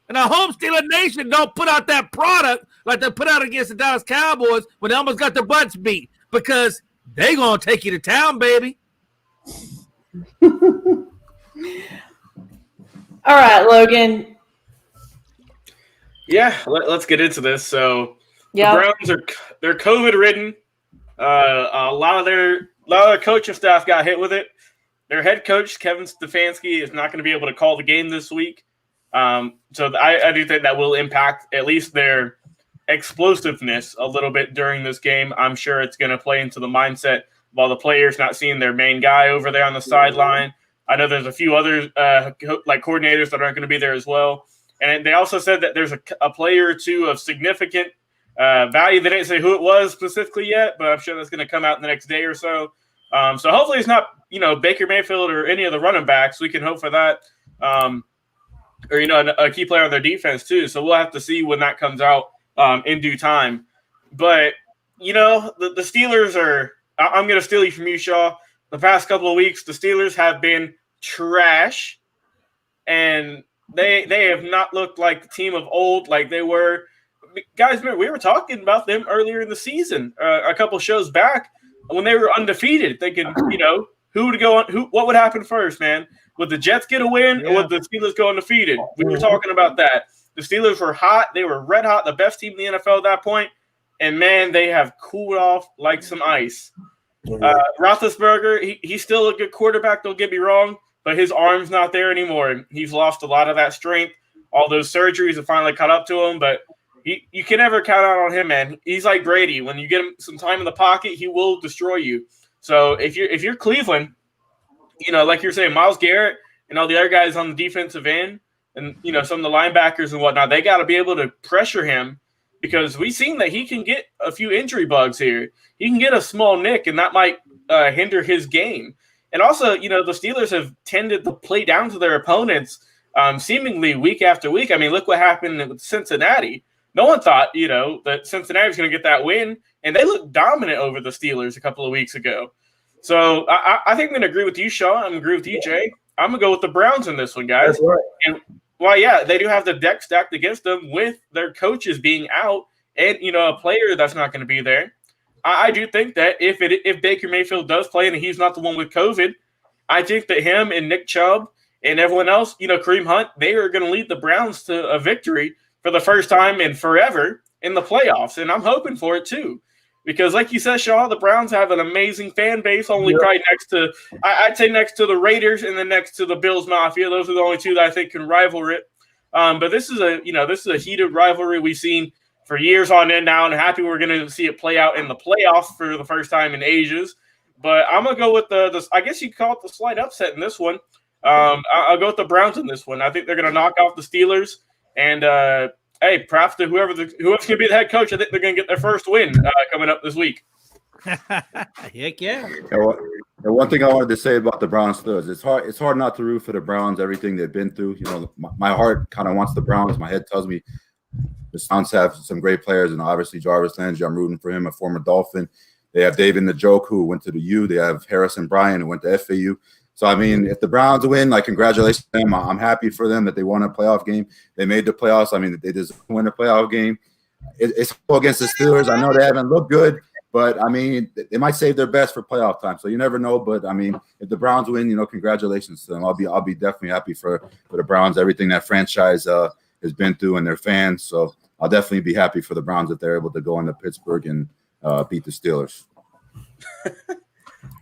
And I hope Steeler Nation don't put out that product like they put out against the Dallas Cowboys when they almost got their butts beat, because they going to take you to town, baby. All right, Logan. Yeah, let's get into this. So the Browns they're COVID-ridden. A lot of their coaching staff got hit with it. Their head coach, Kevin Stefanski, is not going to be able to call the game this week. So I do think that will impact at least their explosiveness a little bit during this game. I'm sure it's going to play into the mindset of all the players not seeing their main guy over there on the sideline. I know there's a few other coordinators that aren't going to be there as well. And they also said that there's a player or two of significant value. They didn't say who it was specifically yet, but I'm sure that's going to come out in the next day or so. So hopefully it's not, Baker Mayfield or any of the running backs. We can hope for that. Or a key player on their defense too. So we'll have to see when that comes out in due time. But, the Steelers are – I'm going to steal you from you, Shaw. The past couple of weeks, the Steelers have been trash, and they have not looked like the team of old like they were. Guys, remember, we were talking about them earlier in the season, a couple shows back, when they were undefeated, thinking, who would go on – what would happen first, man? Would the Jets get a win, or would the Steelers go undefeated? We were talking about that. The Steelers were hot. They were red hot, the best team in the NFL at that point. And, man, they have cooled off like some ice. Roethlisberger, he's still a good quarterback, don't get me wrong, but his arm's not there anymore. He's lost a lot of that strength. All those surgeries have finally caught up to him, but you can never count out on him, man. He's like Brady. When you get him some time in the pocket, he will destroy you. So if you're Cleveland, like you're saying, Myles Garrett and all the other guys on the defensive end and, some of the linebackers and whatnot, they got to be able to pressure him, because we've seen that he can get a few injury bugs here. He can get a small nick, and that might hinder his game. And also, the Steelers have tended to play down to their opponents seemingly week after week. I mean, look what happened with Cincinnati. No one thought, that Cincinnati was going to get that win, and they looked dominant over the Steelers a couple of weeks ago. So I think I'm going to agree with you, Sean. I'm going to agree with you, Jay. I'm going to go with the Browns in this one, guys. That's right. And, they do have the deck stacked against them with their coaches being out and, a player that's not going to be there. I do think that if Baker Mayfield does play and he's not the one with COVID, I think that him and Nick Chubb and everyone else, Kareem Hunt, they are going to lead the Browns to a victory for the first time in forever in the playoffs. And I'm hoping for it too. Because like you said, Shaw, the Browns have an amazing fan base, probably next to – I'd say next to the Raiders and then next to the Bills Mafia. Those are the only two that I think can rival it. But this is a heated rivalry we've seen for years on end now, and happy we're going to see it play out in the playoffs for the first time in ages. But I'm going to go with the I guess you could call it the slight upset in this one. I'll go with the Browns in this one. I think they're going to knock off the Steelers. And, hey, props to whoever's going to be the head coach. I think they're going to get their first win coming up this week. Heck yeah. And one thing I wanted to say about the Browns Steelers, it's hard not to root for the Browns, everything they've been through. My heart kind of wants the Browns. My head tells me the Browns have some great players, and obviously Jarvis Landry, I'm rooting for him, a former Dolphin. They have David Njoku, who went to the U. They have Harrison Bryant, who went to FAU. So, I mean, if the Browns win, congratulations to them. I'm happy for them that they won a playoff game. They made the playoffs. I mean, they deserve to win a playoff game. It's against the Steelers. I know they haven't looked good, But I mean, they might save their best for playoff time, so you never know. But I mean, if the Browns win, congratulations to them. I'll be definitely happy for the Browns, everything that franchise has been through and their fans. So I'll definitely be happy for the Browns that they're able to go into Pittsburgh and beat the Steelers.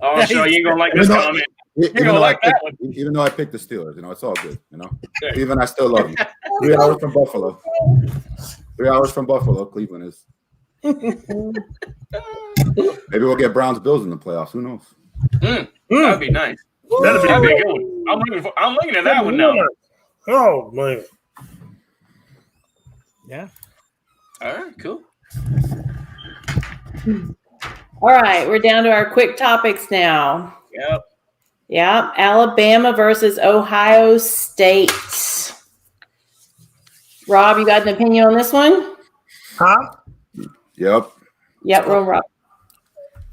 Oh, so you ain't gonna like this comment. Even though I picked the Steelers, it's all good. Cleveland, I still love you. 3 hours from Buffalo. 3 hours from Buffalo, Cleveland is. Maybe we'll get Browns Bills in the playoffs. Who knows? That'd be nice. That'd be a good one. I'm looking at that one now. Oh man. Yeah. All right, cool. All right, we're down to our quick topics now. Yep. Alabama versus Ohio State. Rob, you got an opinion on this one? Huh? Yep. Rob.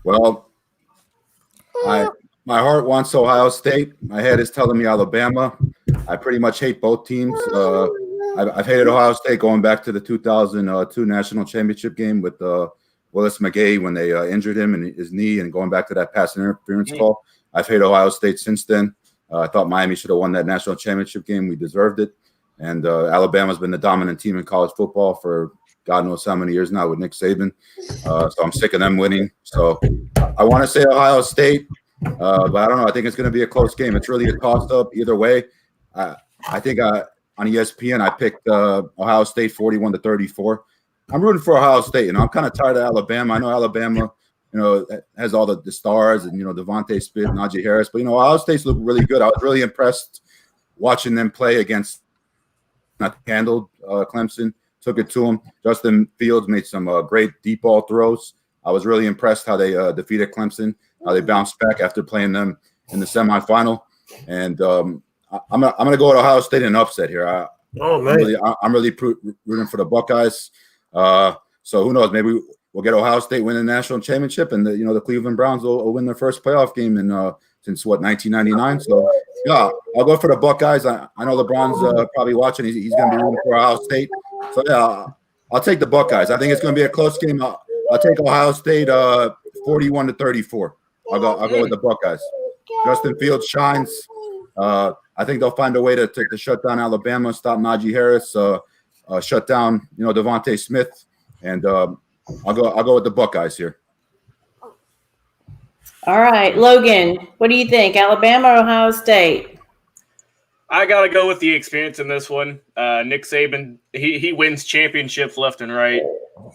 Well, my heart wants Ohio State. My head is telling me Alabama. I pretty much hate both teams. I've hated Ohio State going back to the 2002 national championship game with Willis McGahee when they injured him in his knee, and going back to that pass interference call. I've hated Ohio State since then. I thought Miami should have won that national championship game. We deserved it. And Alabama's been the dominant team in college football for God knows how many years now with Nick Saban. So I'm sick of them winning. So I want to say Ohio State, but I don't know. I think it's going to be a close game. It's really a toss-up either way. I think on ESPN I picked Ohio State 41-34. I'm rooting for Ohio State. I'm kind of tired of Alabama. I know Alabama, has all the stars and, Devontae Smith, Najee Harris. But, Ohio State's look really good. I was really impressed watching them play against not handled Clemson. Took it to them. Justin Fields made some great deep ball throws. I was really impressed how they defeated Clemson, how they bounced back after playing them in the semifinal. And I'm gonna go with Ohio State in an upset here. I'm really rooting for the Buckeyes. So who knows? Maybe we'll get Ohio State win the national championship, and the Cleveland Browns will win their first playoff game in since 1999. So yeah, I'll go for the Buckeyes. I know LeBron's probably watching. He's going to be rooting for Ohio State. So yeah, I'll take the Buckeyes. I think it's going to be a close game. I'll take Ohio State 41-34. I'll go with the Buckeyes. Justin Fields shines. I think they'll find a way to shut down Alabama, stop Najee Harris, shut down Devontae Smith, and I'll go with the Buckeyes here. All right, Logan, what do you think? Alabama or Ohio State? I got to go with the experience in this one. Nick Saban, he wins championships left and right.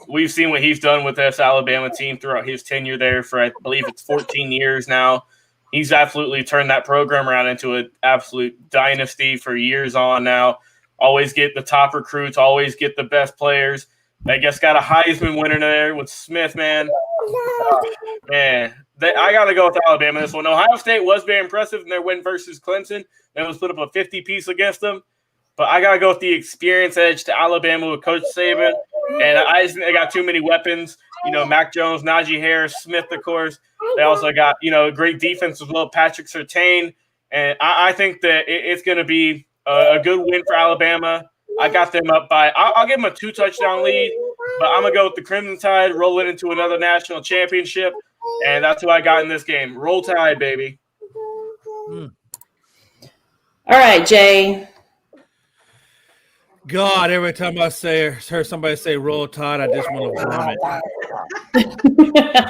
We've seen what he's done with this Alabama team throughout his tenure there for, I believe it's 14 years now. He's absolutely turned that program around into an absolute dynasty for years on now. Always get the top recruits, always get the best players. I guess got a Heisman winner there with Smith, man. Man, I got to go with Alabama this one. Ohio State was very impressive in their win versus Clemson. They was put up a 50-piece against them. But I got to go with the experience edge to Alabama with Coach Saban. And I just think they got too many weapons. Mac Jones, Najee Harris, Smith, of course. They also got, great defense as well, Patrick Surtain. And I think that it's going to be a good win for Alabama. I got them up by – I'll give them a 2-touchdown lead. But I'm going to go with the Crimson Tide, rolling into another national championship. And that's who I got in this game. Roll Tide, baby. All right, Jay. God, every time I heard somebody say Roll Tide, I just want to vomit.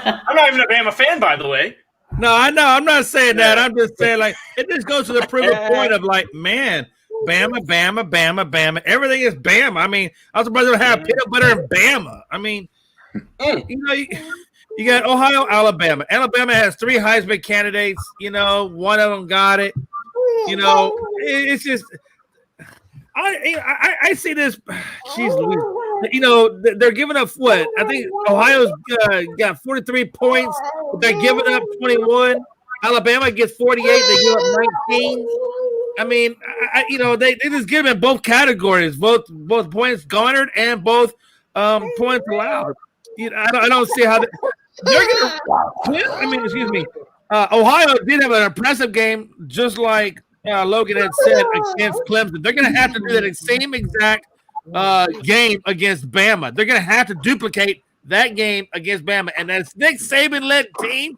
I'm not even a Bama fan, by the way. No, I know. I'm not saying that. I'm just saying, it just goes to the primitive point of, man, Bama, Bama, Bama, Bama. Everything is Bama. I mean, I was supposed to have peanut butter and Bama. I mean, you got Ohio, Alabama. Alabama has 3 Heisman candidates. One of them got it. It's just I see this. Jeez Louise. They're giving up what? I think Ohio's got 43 points. But they're giving up 21. Alabama gets 48. They give up 19. I mean, they just give them in both categories, both points garnered and both points allowed. I don't see how they're going to. I mean, excuse me. Ohio did have an impressive game, just like Logan had said against Clemson. They're going to have to do that same exact game against Bama. They're going to have to duplicate that game against Bama, and that's Nick Saban-led team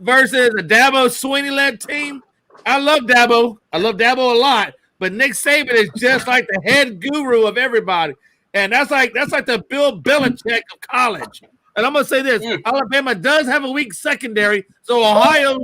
versus a Dabo Swinney-led team. I love Dabo. I love Dabo a lot, but Nick Saban is just like the head guru of everybody, and that's like the Bill Belichick of college. And I'm gonna say this: Alabama does have a weak secondary, so Ohio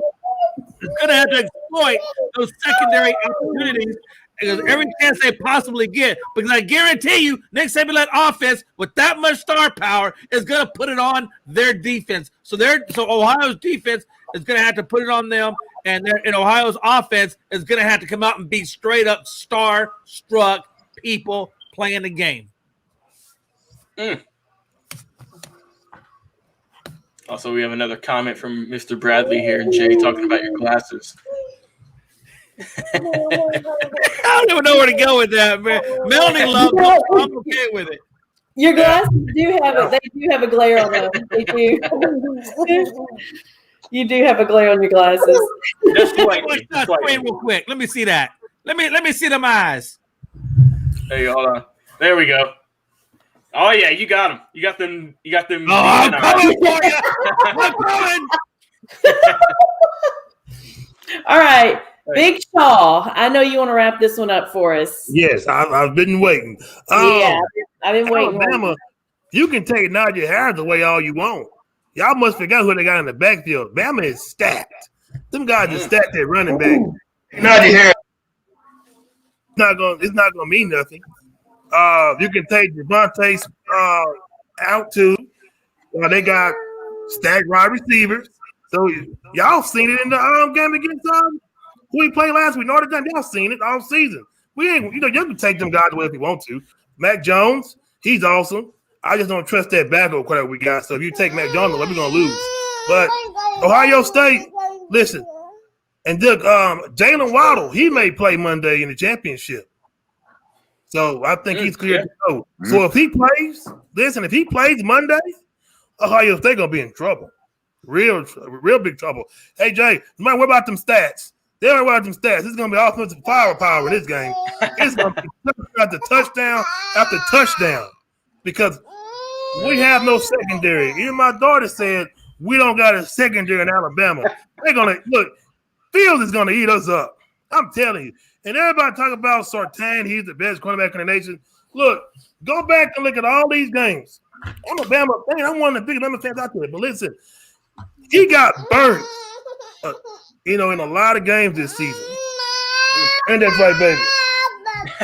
is gonna have to exploit those secondary opportunities because every chance they possibly get. Because I guarantee you, Nick Saban-led offense with that much star power is gonna put it on their defense. So Ohio's defense is gonna have to put it on them, and Ohio's offense is gonna have to come out and be straight up star-struck people playing the game. Also, we have another comment from Mr. Bradley here, and Jay talking about your glasses. I don't even know where to go with that, man. Melanie loves them. I'm okay with it. Your glasses do have it. They do have a glare on them. They do. You do have a glare on your glasses. Just slightly. Wait, real quick. Let me see that. Let me see them eyes. Hey, hold on. There we go. Oh yeah, you got them. You got them. Oh, I'm coming for you. I'm coming. All right, Big Shaw. I know you want to wrap this one up for us. Yes, I've been waiting. Yeah, I've been waiting. Alabama, you can take Najee Harris away all you want. Y'all must forget who they got in the backfield. Bama is stacked. Them guys are stacked at running back. Najee Harris. It's not gonna mean nothing. You can take Devontae out too. They got stacked wide receivers. So y'all seen it in the game against who we played last week, Notre Dame. Y'all seen it all season. We ain't, you can take them guys away if you want to. Mac Jones, he's awesome. I just don't trust that backup quarterback we got. So if you take Mac Jones away, we're gonna lose. But Ohio State, listen, and Jalen Waddle, he may play Monday in the championship. So I think he's clear to go. So if he plays Monday, Ohio State gonna be in trouble. Real big trouble. Hey Jay, what about them stats? They don't worry about them stats. This is gonna be offensive firepower in this game. It's gonna be touchdown after touchdown because we have no secondary. Even my daughter said we don't got a secondary in Alabama. They're gonna look. Fields is gonna eat us up. I'm telling you. And everybody talk about Surtain. He's the best quarterback in the nation. Look, go back and look at all these games. I'm a Bama fan. I'm one of the biggest Bama fans out there. But listen, he got burnt, in a lot of games this season. And that's right, baby.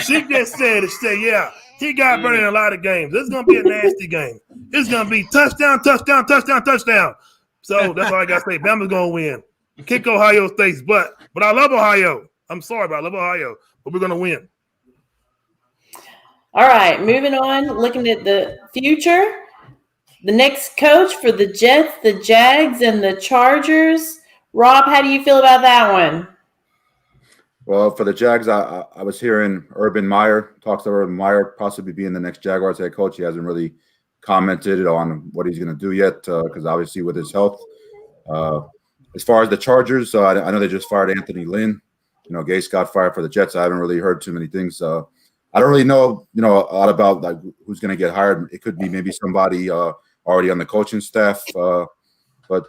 She just said, yeah, he got burnt in a lot of games. This is going to be a nasty game. It's going to be touchdown, touchdown, touchdown, touchdown. So that's all I got to say. Bama's going to win. Kick Ohio State's butt. But I love Ohio. I'm sorry, but I love Ohio. But we're going to win. All right, moving on, looking at the future. The next coach for the Jets, the Jags, and the Chargers. Rob, how do you feel about that one? Well, for the Jags, I was hearing Urban Meyer, talks to Urban Meyer possibly being the next Jaguars head coach. He hasn't really commented on what he's going to do yet because obviously with his health. As far as the Chargers, I know they just fired Anthony Lynn. Gase got fired for the Jets. I haven't really heard too many things. I don't really know, a lot about like who's going to get hired. It could be maybe somebody already on the coaching staff. But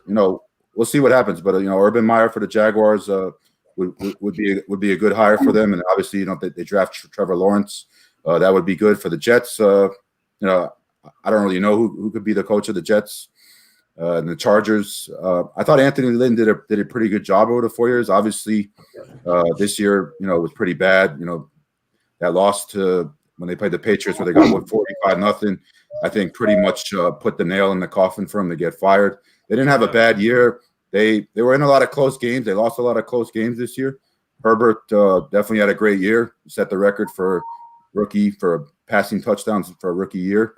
we'll see what happens. But Urban Meyer for the Jaguars would be a good hire for them. And obviously, they draft Trevor Lawrence. That would be good for the Jets. I don't really know who could be the coach of the Jets. And the Chargers, I thought Anthony Lynn did a pretty good job over the 4 years. Obviously, this year, was pretty bad. That loss to when they played the Patriots where they got 45-0, I think pretty much put the nail in the coffin for him to get fired. They didn't have a bad year. They were in a lot of close games. They lost a lot of close games this year. Herbert definitely had a great year. Set the record for passing touchdowns for a rookie year.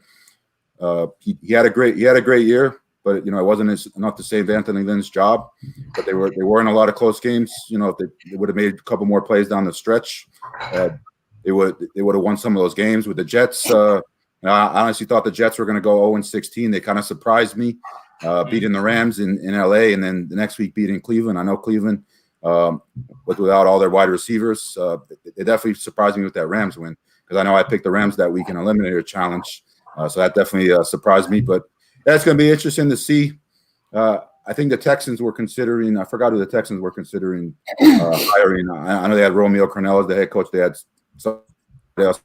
He had a great year. But it wasn't enough to save Anthony Lynn's job. But they were in a lot of close games. If they would have made a couple more plays down the stretch, they would have won some of those games with the Jets. I honestly thought the Jets were going to go 0-16. They kind of surprised me, beating the Rams in LA, and then the next week beating Cleveland. I know Cleveland, without all their wide receivers, they definitely surprised me with that Rams win because I know I picked the Rams that week in Eliminator Challenge. So that definitely surprised me, but. That's going to be interesting to see. I think the Texans were considering. I forgot who the Texans were considering hiring. I know they had Romeo Crennel as the head coach. They had somebody else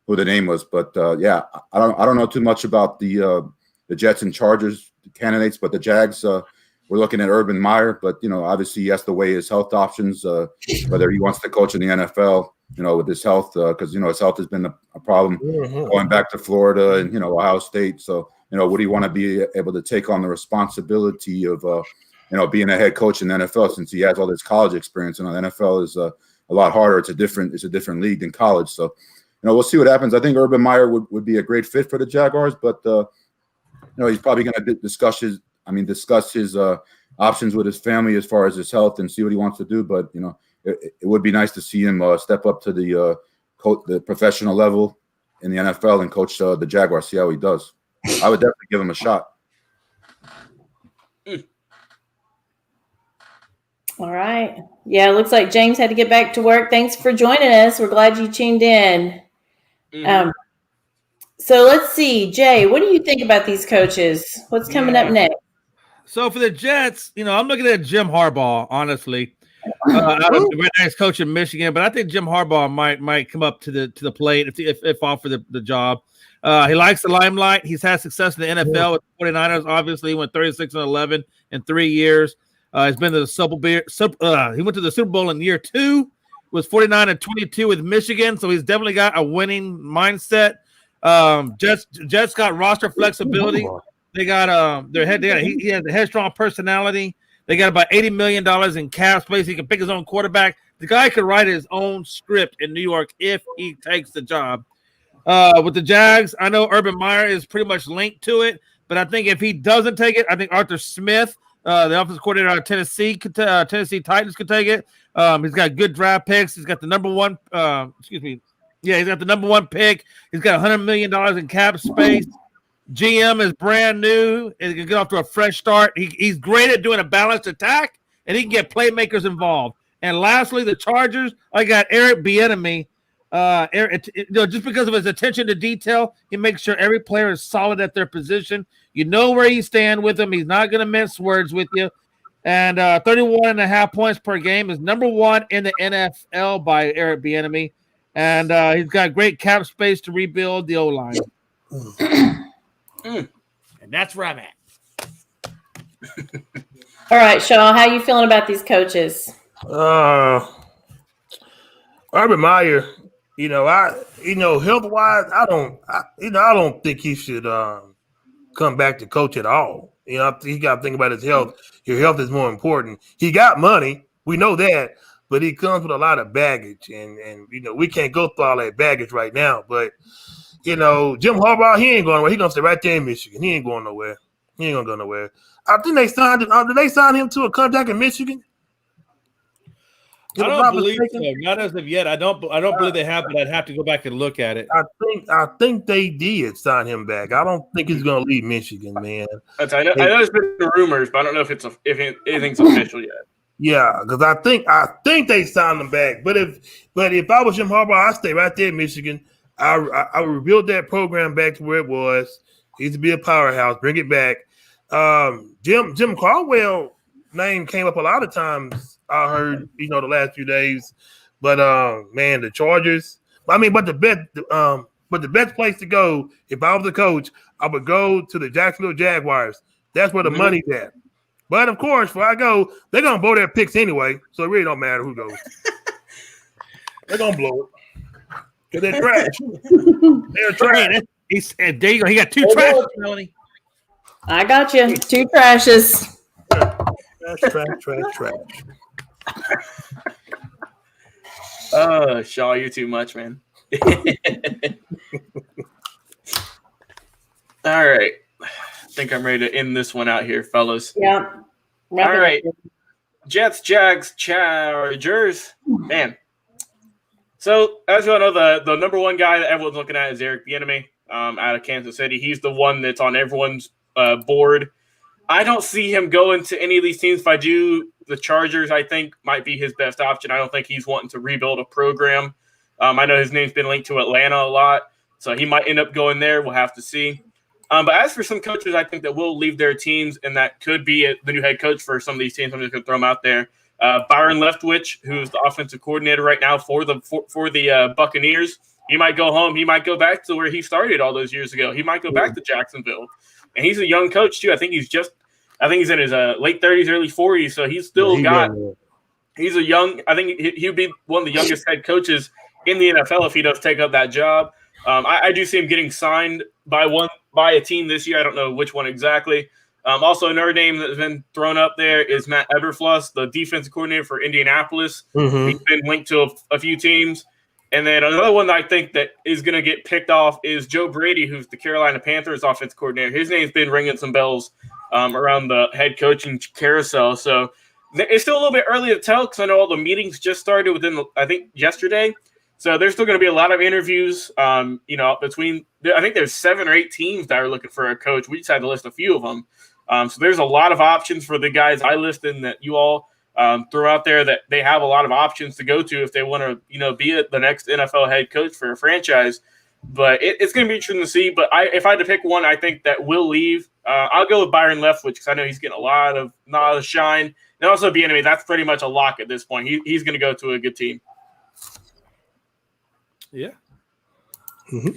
who the name was, but yeah, I don't know too much about the Jets and Chargers candidates, but the Jags. We're looking at Urban Meyer, but obviously he has to weigh his health options, whether he wants to coach in the NFL. With his health, because his health has been a problem going back to Florida and Ohio State. So would he want to be able to take on the responsibility of being a head coach in the NFL since he has all this college experience? The NFL is a lot harder. It's a different league than college. So we'll see what happens. I think Urban Meyer would be a great fit for the Jaguars, but he's probably going to discuss his options with his family as far as his health and see what he wants to do. But it would be nice to see him step up to the professional level in the NFL and coach the Jaguars, see how he does. I would definitely give him a shot. All right. Yeah, it looks like James had to get back to work. Thanks for joining us. We're glad you tuned in. So let's see. Jay, what do you think about these coaches? What's coming up next? So for the Jets, I'm looking at Jim Harbaugh, honestly. A very nice coach in Michigan, but I think Jim Harbaugh might come up to the plate if offered the job. He likes the limelight. He's had success in the NFL with the 49ers. Obviously, he went 36-11 in 3 years. He's been to the he went to the Super Bowl in year 2. Was 49-22 with Michigan, so he's definitely got a winning mindset. Jets got roster flexibility. They got he has a headstrong personality. They got about $80 million in cap space. He can pick his own quarterback. The guy could write his own script in New York if he takes the job. With the Jags, I know Urban Meyer is pretty much linked to it, but I think if he doesn't take it, I think Arthur Smith, the offensive coordinator out of Tennessee Titans, could take it. He's got good draft picks. He's got the number one. He's got the number 1 pick. He's got $100 million in cap space. GM is brand new and can get off to a fresh start. He's great at doing a balanced attack, and he can get playmakers involved. And lastly, the Chargers, I got Eric Bieniemy. Just because of his attention to detail, he makes sure every player is solid at their position. You know where you stand with him. He's not going to mince words with you. And 31.5 points per game is number 1 in the NFL by Eric Bieniemy. And he's got great cap space to rebuild the O-line. And that's where I'm at. All right, Shaw, how you feeling about these coaches? Urban Meyer, health wise, I don't think he should come back to coach at all. He got to think about his health. Your health is more important. He got money, we know that, but he comes with a lot of baggage, and we can't go through all that baggage right now. But Jim Harbaugh, he ain't going nowhere. He's gonna stay right there in Michigan. He ain't going nowhere. He ain't gonna go nowhere. I think they signed him. Did they sign him to a contract in Michigan? I don't believe so. Not as of yet. I don't believe they have, but I'd have to go back and look at it. I think they did sign him back. I don't think he's going to leave Michigan, man. I know there's been rumors, but I don't know if anything's official yet. Yeah, because I think they signed him back. But if I was Jim Harbaugh, I'd stay right there in Michigan. I would rebuild that program back to where it was. He used to be a powerhouse. Bring it back. Jim Caldwell name came up a lot of times. I heard, the last few days, but man, the Chargers. But the best place to go if I was the coach, I would go to the Jacksonville Jaguars. That's where the money's at. But of course, before I go, they're gonna blow their picks anyway, so it really don't matter who goes. They're gonna blow it because they're trash. They're trash. There you go. He got 2 trashes, Melanie. I got you. 2 trashes. Trash. Oh, Shaw, you're too much, man. All right. I think I'm ready to end this one out here, fellas. Yeah. All right. Jets, Jags, Chargers. Man. So, as you all know, the number 1 guy that everyone's looking at is Eric Bieniemy out of Kansas City. He's the one that's on everyone's board. I don't see him going to any of these teams. If I do, the Chargers, I think, might be his best option. I don't think he's wanting to rebuild a program. I know his name's been linked to Atlanta a lot, so he might end up going there. We'll have to see. But as for some coaches, I think that will leave their teams, and that could be the new head coach for some of these teams. I'm just going to throw them out there. Byron Leftwich, who's the offensive coordinator right now for the Buccaneers. He might go home. He might go back to where he started all those years ago. He might go back to Jacksonville. And he's a young coach, too. I think he's in his late 30s, early 40s. So he's still he's a young – I think he would be one of the youngest head coaches in the NFL if he does take up that job. I do see him getting signed by a team this year. I don't know which one exactly. Also, another name that's been thrown up there is Matt Eberflus, the defensive coordinator for Indianapolis. Mm-hmm. He's been linked to a few teams. And then another one that I think that is going to get picked off is Joe Brady, who's the Carolina Panthers offensive coordinator. His name's been ringing some bells around the head coaching carousel. So it's still a little bit early to tell because I know all the meetings just started I think, yesterday. So there's still going to be a lot of interviews, between – I think there's 7 or 8 teams that are looking for a coach. We just had to list a few of them. So there's a lot of options for the guys I listed and that you all throw out there that they have a lot of options to go to if they want to, be the next NFL head coach for a franchise. But it's going to be interesting to see. But if I had to pick one, I think that will leave. I'll go with Byron Leftwich because I know he's getting a lot of shine. And also Bieniemy, that's pretty much a lock at this point. He's going to go to a good team. Yeah. Mm-hmm.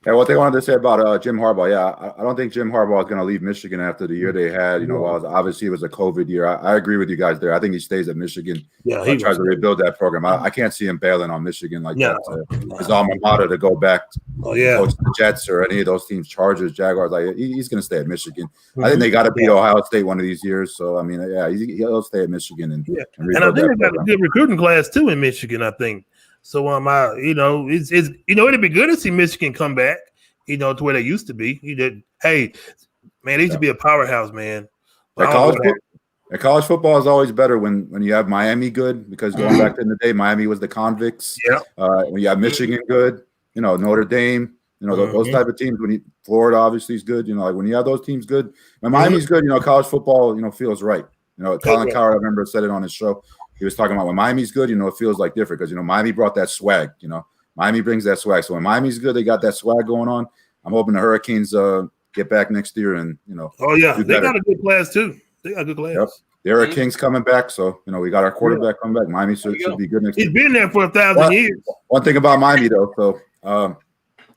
Yeah, what they wanted to say about Jim Harbaugh. Yeah, I don't think Jim Harbaugh is going to leave Michigan after the year they had. Obviously it was a COVID year. I agree with you guys there. I think he stays at Michigan. Yeah, he tries to rebuild that program. I can't see him bailing on Michigan like that. His alma mater to go back to coach the Jets or any of those teams, Chargers, Jaguars. Like he's going to stay at Michigan. Mm-hmm. I think they got to beat Ohio State one of these years. So I mean, he'll stay at Michigan and I think they got a good recruiting class too in Michigan. I think. So it's it'd be good to see Michigan come back, to where they used to be. Hey, man, they used to be a powerhouse, man. College football is always better when you have Miami good because going back in the day, Miami was the convicts. Yeah. When you have Michigan good, Notre Dame, those type of teams. Florida obviously is good. Like when you have those teams good, when Miami's good, college football, feels right. Colin Cowherd, I remember said it on his show. He was talking about when Miami's good, it feels like different because, Miami brought that swag, Miami brings that swag. So when Miami's good, they got that swag going on. I'm hoping the Hurricanes get back next year and, Oh, yeah. They got a good class, too. They got a good class. Yep. The Hurricanes coming back. So, we got our quarterback coming back. Miami should be good next year. He's been there for 1,000 years. One thing about Miami, though. So,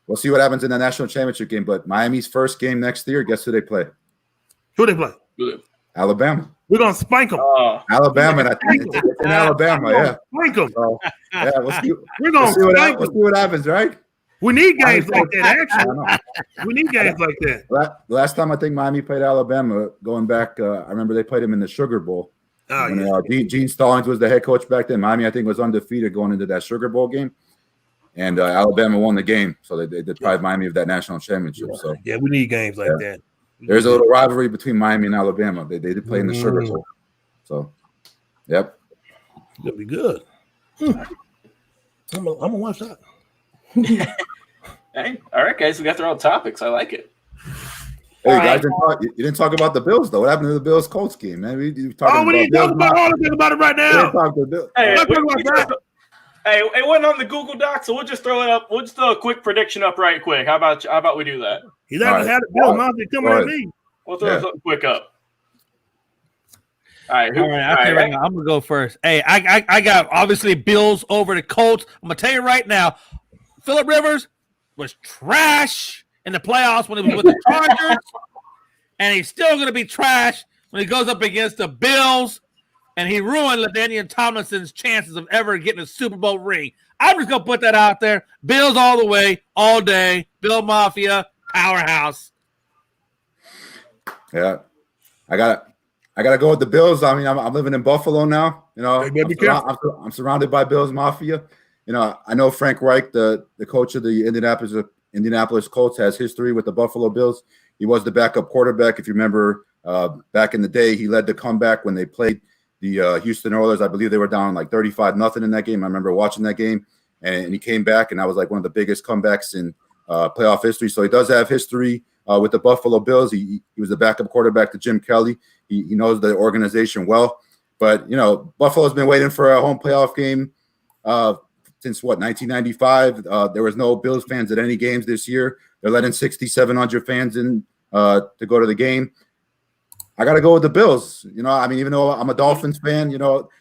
we'll see what happens in the national championship game. But Miami's first game next year, guess who they play? Who they play? Alabama. We're gonna spank them. Alabama, and I think it's in Alabama. Yeah, spank them. So, we'll see. We're gonna we'll see what happens, right? We need games like that. Actually, we need games like that. Last time I think Miami played Alabama, going back, I remember they played them in the Sugar Bowl. Gene Stallings was the head coach back then. Miami, I think, was undefeated going into that Sugar Bowl game, and Alabama won the game, so they deprived Miami of that national championship. So we need games like that. There's a little rivalry between Miami and Alabama. They did play in the Sugar Bowl. So, yep. It'll be good. I'm gonna watch that. Hey, all right, guys. We got through all topics. I like it. Hey, guys, you didn't talk about the Bills, though. What happened to the Bills-Colts game, man? We need to talk about it right now. Hey, it went on the Google Doc, so we'll just throw it up. We'll just throw a quick prediction up right quick. How about we do that? He's not had a Bill Mafia coming at me. We'll throw something quick up. All right. Right now, I'm gonna go first. Hey, I got obviously Bills over the Colts. I'm gonna tell you right now, Phillip Rivers was trash in the playoffs when he was with the Chargers, and he's still gonna be trash when he goes up against the Bills. And he ruined LaDainian Tomlinson's chances of ever getting a Super Bowl ring. I'm just gonna put that out there. Bills all the way, all day. Bill Mafia, powerhouse. Yeah, I gotta go with the Bills. I mean, I'm living in Buffalo now. I'm surrounded by Bills Mafia. I know Frank Reich, the coach of the Indianapolis Colts, has history with the Buffalo Bills. He was the backup quarterback. If you remember, back in the day, he led the comeback when they played the Houston Oilers. I believe they were down like 35-0 in that game. I remember watching that game, and he came back, and that was like one of the biggest comebacks in playoff history. So he does have history with the Buffalo Bills. He was the backup quarterback to Jim Kelly. He knows the organization well. But, Buffalo's been waiting for a home playoff game since 1995. There was no Bills fans at any games this year. They're letting 6,700 fans in to go to the game. I got to go with the Bills. Even though I'm a Dolphins fan,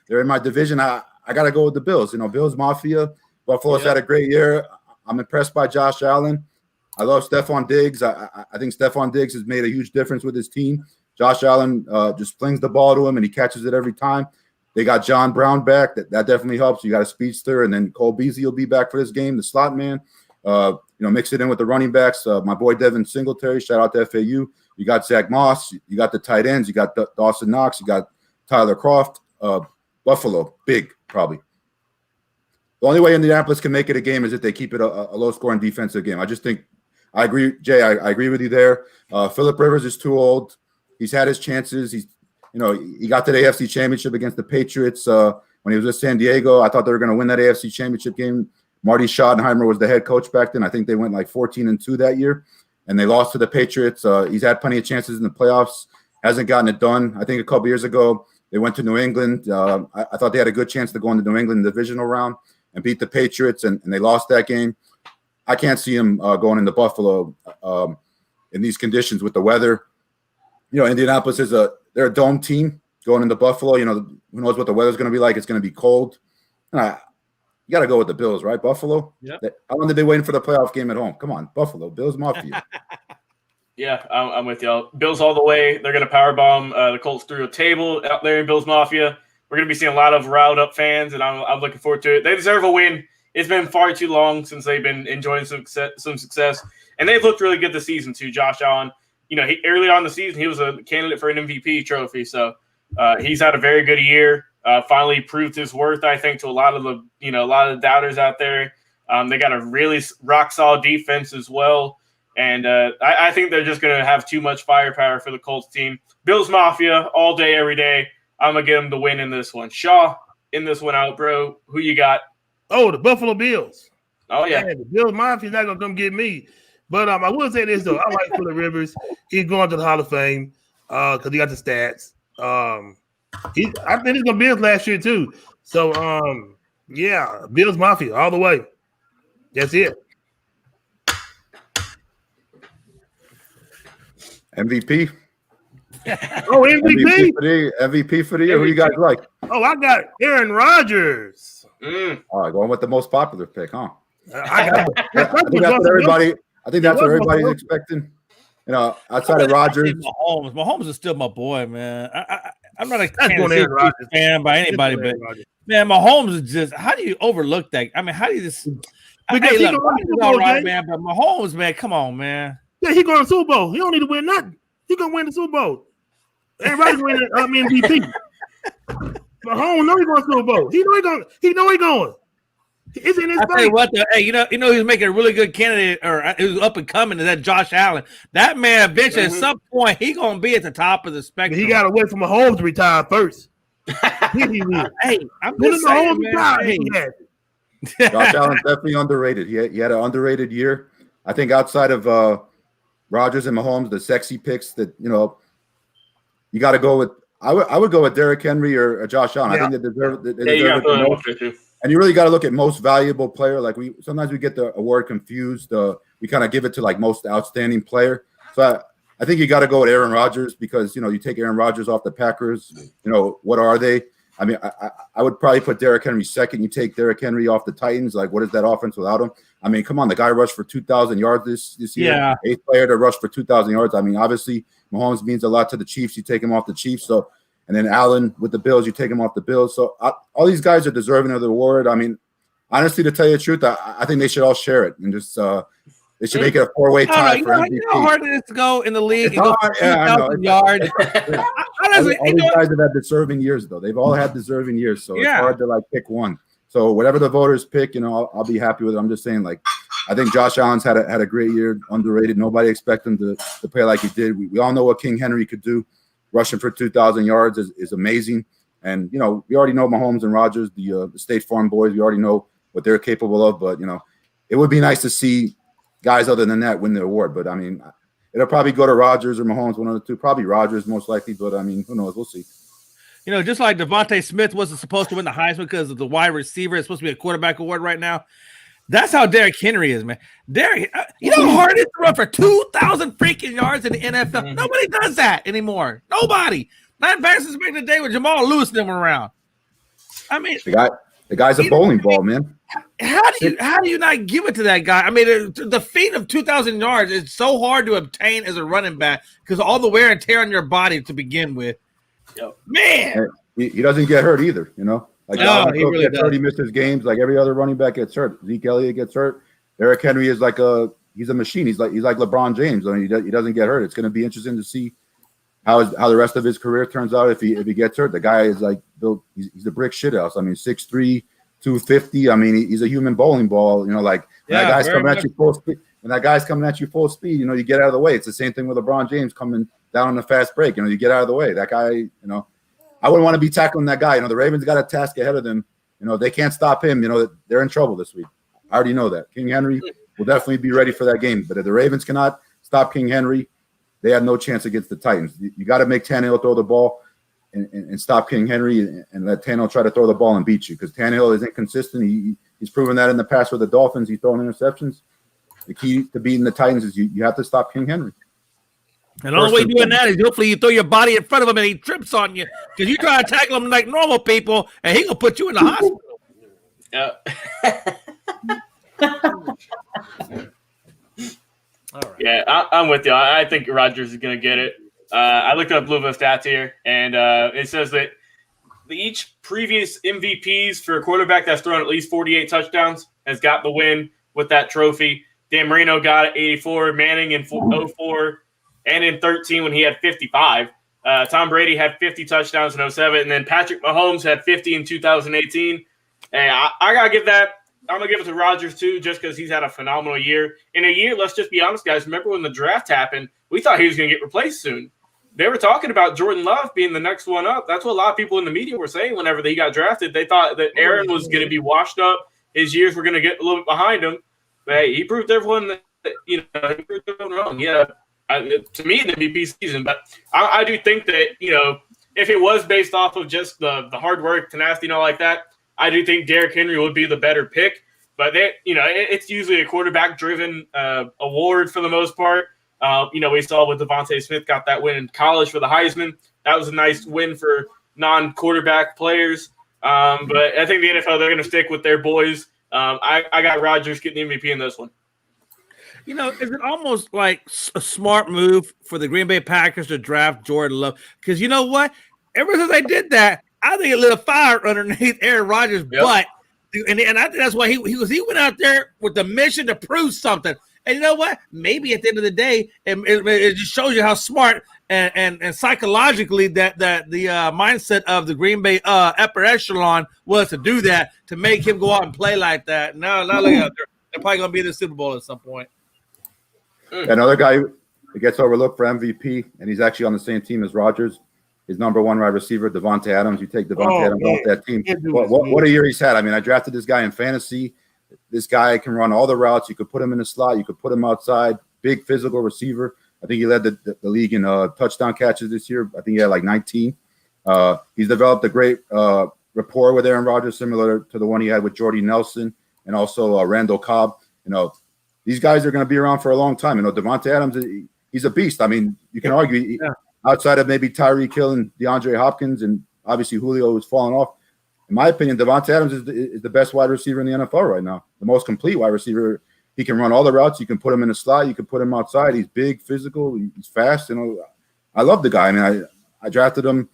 they're in my division. I got to go with the Bills. Bills Mafia. Buffalo's had a great year. I'm impressed by Josh Allen. I love Stephon Diggs. I think Stephon Diggs has made a huge difference with his team. Josh Allen just flings the ball to him, and he catches it every time. They got John Brown back. That definitely helps. You got a speedster, and then Cole Beasley will be back for this game, the slot man. Mix it in with the running backs. My boy Devin Singletary, shout out to FAU. You got Zach Moss. You got the tight ends. You got Dawson Knox. You got Tyler Kroft. Buffalo, big, probably. The only way Indianapolis can make it a game is if they keep it a low-scoring defensive game. I just think I agree, Jay. I agree with you there. Phillip Rivers is too old. He's had his chances. He got to the AFC Championship against the Patriots when he was with San Diego. I thought they were going to win that AFC Championship game. Marty Schottenheimer was the head coach back then. I think they went like 14-2 that year, and they lost to the Patriots. He's had plenty of chances in the playoffs. Hasn't gotten it done. I think a couple years ago they went to New England. I thought they had a good chance to go into New England in the divisional round and beat the Patriots, and they lost that game. I can't see him going into Buffalo in these conditions with the weather. Indianapolis they're a dome team going into Buffalo. Who knows what the weather's going to be like? It's going to be cold. You got to go with the Bills, right? Buffalo. Yeah. How long did they wait for the playoff game at home? Come on, Buffalo, Bills Mafia. Yeah, I'm with y'all. Bills all the way. They're going to powerbomb the Colts through a table out there in Bills Mafia. We're going to be seeing a lot of riled up fans, and I'm looking forward to it. They deserve a win. It's been far too long since they've been enjoying some success, and they've looked really good this season too. Josh Allen, early on in the season, he was a candidate for an MVP trophy, so he's had a very good year. Finally proved his worth, I think, to a lot of the doubters out there. They got a really rock solid defense as well, and I think they're just going to have too much firepower for the Colts team. Bills Mafia all day, every day. I'm gonna get them to win in this one. Shaw, in this one out, bro. Who you got? Oh, the Buffalo Bills. Oh, yeah. The Bills Mafia's not going to come get me. But I will say this, though. I like Phillip Rivers. He's going to the Hall of Fame because he got the stats. I think he's going to Bills last year, too. So, Bills Mafia all the way. That's it. MVP. Oh, MVP? MVP for the year. Who you guys like? Oh, I got Aaron Rodgers. All right, going with the most popular pick, huh? I think that's what everybody's expecting. Outside of Rodgers, Mahomes is still my boy, man. I'm not a Kansas City fan by anybody, but man, Mahomes is just. How do you overlook that? I mean, how do you just? Because he's all right, man. But Mahomes, man, come on, man. Yeah, he going to the Super Bowl. He don't need to win nothing. He gonna win the Super Bowl. Everybody's winning MVP. Mahomes know he's going to Super Bowl. He know he going. It's in his face. Tell you what, he's making a really good candidate, or who's up and coming. Is that Josh Allen? That man, eventually, at some point, he gonna be at the top of the spectrum. But he got to wait for Mahomes to retire first. He will. Hey, I'm just saying, man. Josh Allen's definitely underrated. He had an underrated year. I think outside of Rodgers and Mahomes, the sexy picks that you got to go with. I would go with Derrick Henry or Josh Allen. Yeah. I think they deserve it the most. And you really got to look at most valuable player. Like sometimes we get the award confused. We kind of give it to like most outstanding player. So I think you got to go with Aaron Rodgers because you take Aaron Rodgers off the Packers. What are they? I mean, I would probably put Derrick Henry second. You take Derrick Henry off the Titans. Like, what is that offense without him? I mean, come on, the guy rushed for 2,000 yards this year. Yeah. 8th player to rush for 2,000 yards. I mean, obviously, Mahomes means a lot to the Chiefs. You take him off the Chiefs. So, and then Allen with the Bills, you take him off the Bills. So all these guys are deserving of the award. I mean, honestly, to tell you the truth, I think they should all share it and just they should make it a 4-way tie for MVP. You know how hard it is to go in the league and go for 2,000 yards. Honestly, all these guys have had deserving years, though. They've all had deserving years, so it's hard to pick one. So whatever the voters pick, I'll be happy with it. I'm just saying, I think Josh Allen's had a great year, underrated. Nobody expected him to play like he did. We all know what King Henry could do. Rushing for 2,000 yards is amazing. And, we already know Mahomes and Rodgers, the State Farm boys. We already know what they're capable of. But, it would be nice to see guys other than that win the award. But, I mean, it'll probably go to Rodgers or Mahomes, one of the two. Probably Rodgers most likely. But, I mean, who knows? We'll see. just like Devontae Smith wasn't supposed to win the Heisman because of the wide receiver. It's supposed to be a quarterback award right now. That's how Derrick Henry is, man. Derrick, you know how hard it is to run for 2,000 freaking yards in the NFL? Nobody does that anymore. Nobody. Not fastest back in the day with Jamal Lewis and them around. I mean, the guy's a bowling ball, man. How do you not give it to that guy? I mean, the feat of 2,000 yards is so hard to obtain as a running back because all the wear and tear on your body to begin with. Man, he doesn't get hurt either. Like he really gets hurt, he misses games. Like every other running back gets hurt. Zeke Elliott gets hurt. Derrick Henry is he's a machine. He's like LeBron James. I mean, he doesn't get hurt. It's going to be interesting to see how the rest of his career turns out if he gets hurt. The guy is like built. He's a brick shit house. I mean, 6'3", 250. I mean, he's a human bowling ball. When that guy's coming at you full speed. When that guy's coming at you full speed, you get out of the way. It's the same thing with LeBron James coming down on a fast break. You get out of the way. That guy, I wouldn't want to be tackling that guy. The Ravens got a task ahead of them. They can't stop him. They're in trouble this week. I already know that. King Henry will definitely be ready for that game. But if the Ravens cannot stop King Henry, they have no chance against the Titans. You got to make Tannehill throw the ball and stop King Henry and let Tannehill try to throw the ball and beat you because Tannehill isn't consistent. He's proven that in the past with the Dolphins. He's throwing interceptions. The key to beating the Titans is you have to stop King Henry. And the only way doing that is hopefully you throw your body in front of him and he trips on you because you try to tackle him like normal people and he gonna put you in the hospital. Yeah. All right. Yeah, I'm with you. I think Rodgers is gonna get it. I looked up Louisville stats here, and it says that each previous MVPs for a quarterback that's thrown at least 48 touchdowns has got the win with that trophy. Dan Marino got it 84, Manning in 04. And in 13 when he had 55. Tom Brady had 50 touchdowns in 07. And then Patrick Mahomes had 50 in 2018. And I got to give that – I'm going to give it to Rodgers too just because he's had a phenomenal year. In a year, let's just be honest, guys. Remember when the draft happened, we thought he was going to get replaced soon. They were talking about Jordan Love being the next one up. That's what a lot of people in the media were saying whenever he got drafted. They thought that Aaron was going to be washed up. His years were going to get a little bit behind him. But hey, he proved everyone that, he proved everyone wrong. Yeah. To me, an MVP season, but I do think that if it was based off of just the hard work, tenacity, and all like that, I do think Derrick Henry would be the better pick. But it's usually a quarterback-driven award for the most part. We saw with Devontae Smith got that win in college for the Heisman. That was a nice win for non-quarterback players. But I think the NFL they're going to stick with their boys. I got Rodgers getting the MVP in this one. Is it almost like a smart move for the Green Bay Packers to draft Jordan Love? Because you know what? Ever since they did that, I think it lit a fire underneath Aaron Rodgers' butt. And I think that's why he went out there with the mission to prove something. And you know what? Maybe at the end of the day, it just shows you how smart and psychologically that the mindset of the Green Bay upper echelon was to do that, to make him go out and play like that. Now look out there. They're probably going to be in the Super Bowl at some point. Another guy that gets overlooked for MVP, and he's actually on the same team as Rodgers, is number one wide receiver, Devontae Adams. You take Devontae Adams off that team. What a year he's had. I mean, I drafted this guy in fantasy. This guy can run all the routes. You could put him in the slot. You could put him outside. Big physical receiver. I think he led the league in touchdown catches this year. I think he had like 19. He's developed a great rapport with Aaron Rodgers, similar to the one he had with Jordy Nelson and also Randall Cobb. These guys are going to be around for a long time. Devontae Adams, he's a beast. I mean, you can argue outside of maybe Tyreek Hill and DeAndre Hopkins and obviously Julio is falling off. In my opinion, Devontae Adams is the best wide receiver in the NFL right now, the most complete wide receiver. He can run all the routes. You can put him in the slot. You can put him outside. He's big, physical. He's fast. I love the guy. I mean, I drafted him.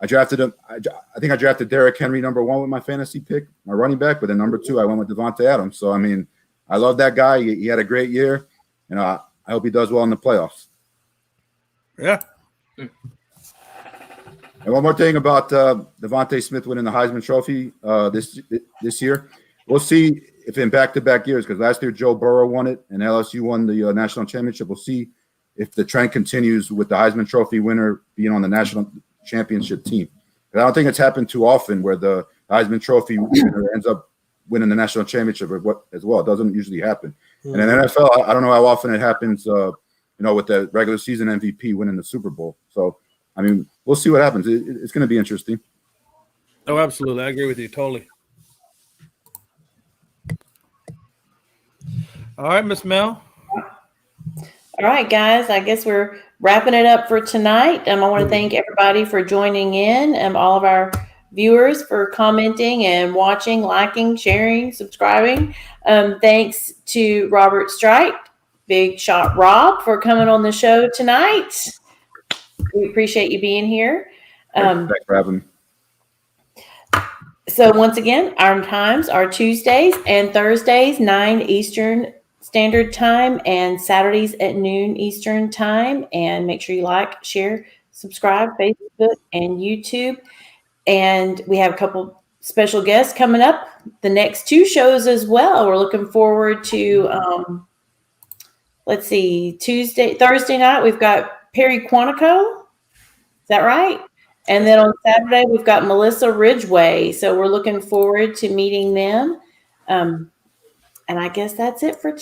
I think I drafted Derrick Henry number one with my fantasy pick, my running back. But then number two, I went with Devontae Adams. So, I mean, I love that guy. He had a great year. I hope he does well in the playoffs. Yeah. And one more thing about Devontae Smith winning the Heisman Trophy this year. We'll see if in back-to-back years, because last year Joe Burrow won it and LSU won the national championship. We'll see if the trend continues with the Heisman Trophy winner being on the national championship team. But I don't think it's happened too often where the Heisman Trophy winner ends up winning the national championship as well. It doesn't usually happen. And in NFL, I don't know how often it happens, with the regular season MVP winning the Super Bowl. So I mean, we'll see what happens. It's going to be interesting. Oh, absolutely. I agree with you totally. All right, Miss Mel. All right, guys, I guess we're wrapping it up for tonight. I want to thank everybody for joining in, all of our viewers for commenting and watching, liking, sharing, subscribing. Thanks to Robert Streit, Big Shot Rob, for coming on the show tonight. We appreciate you being here. Thanks for having me. So once again, our times are Tuesdays and Thursdays, 9 Eastern Standard Time, and Saturdays at noon Eastern Time. And make sure you like, share, subscribe, Facebook and YouTube. And we have a couple special guests coming up the next 2 shows as well. We're looking forward to, Thursday night, we've got Perry Quantico. Is that right? And then on Saturday, we've got Melissa Ridgway. So we're looking forward to meeting them. And I guess that's it for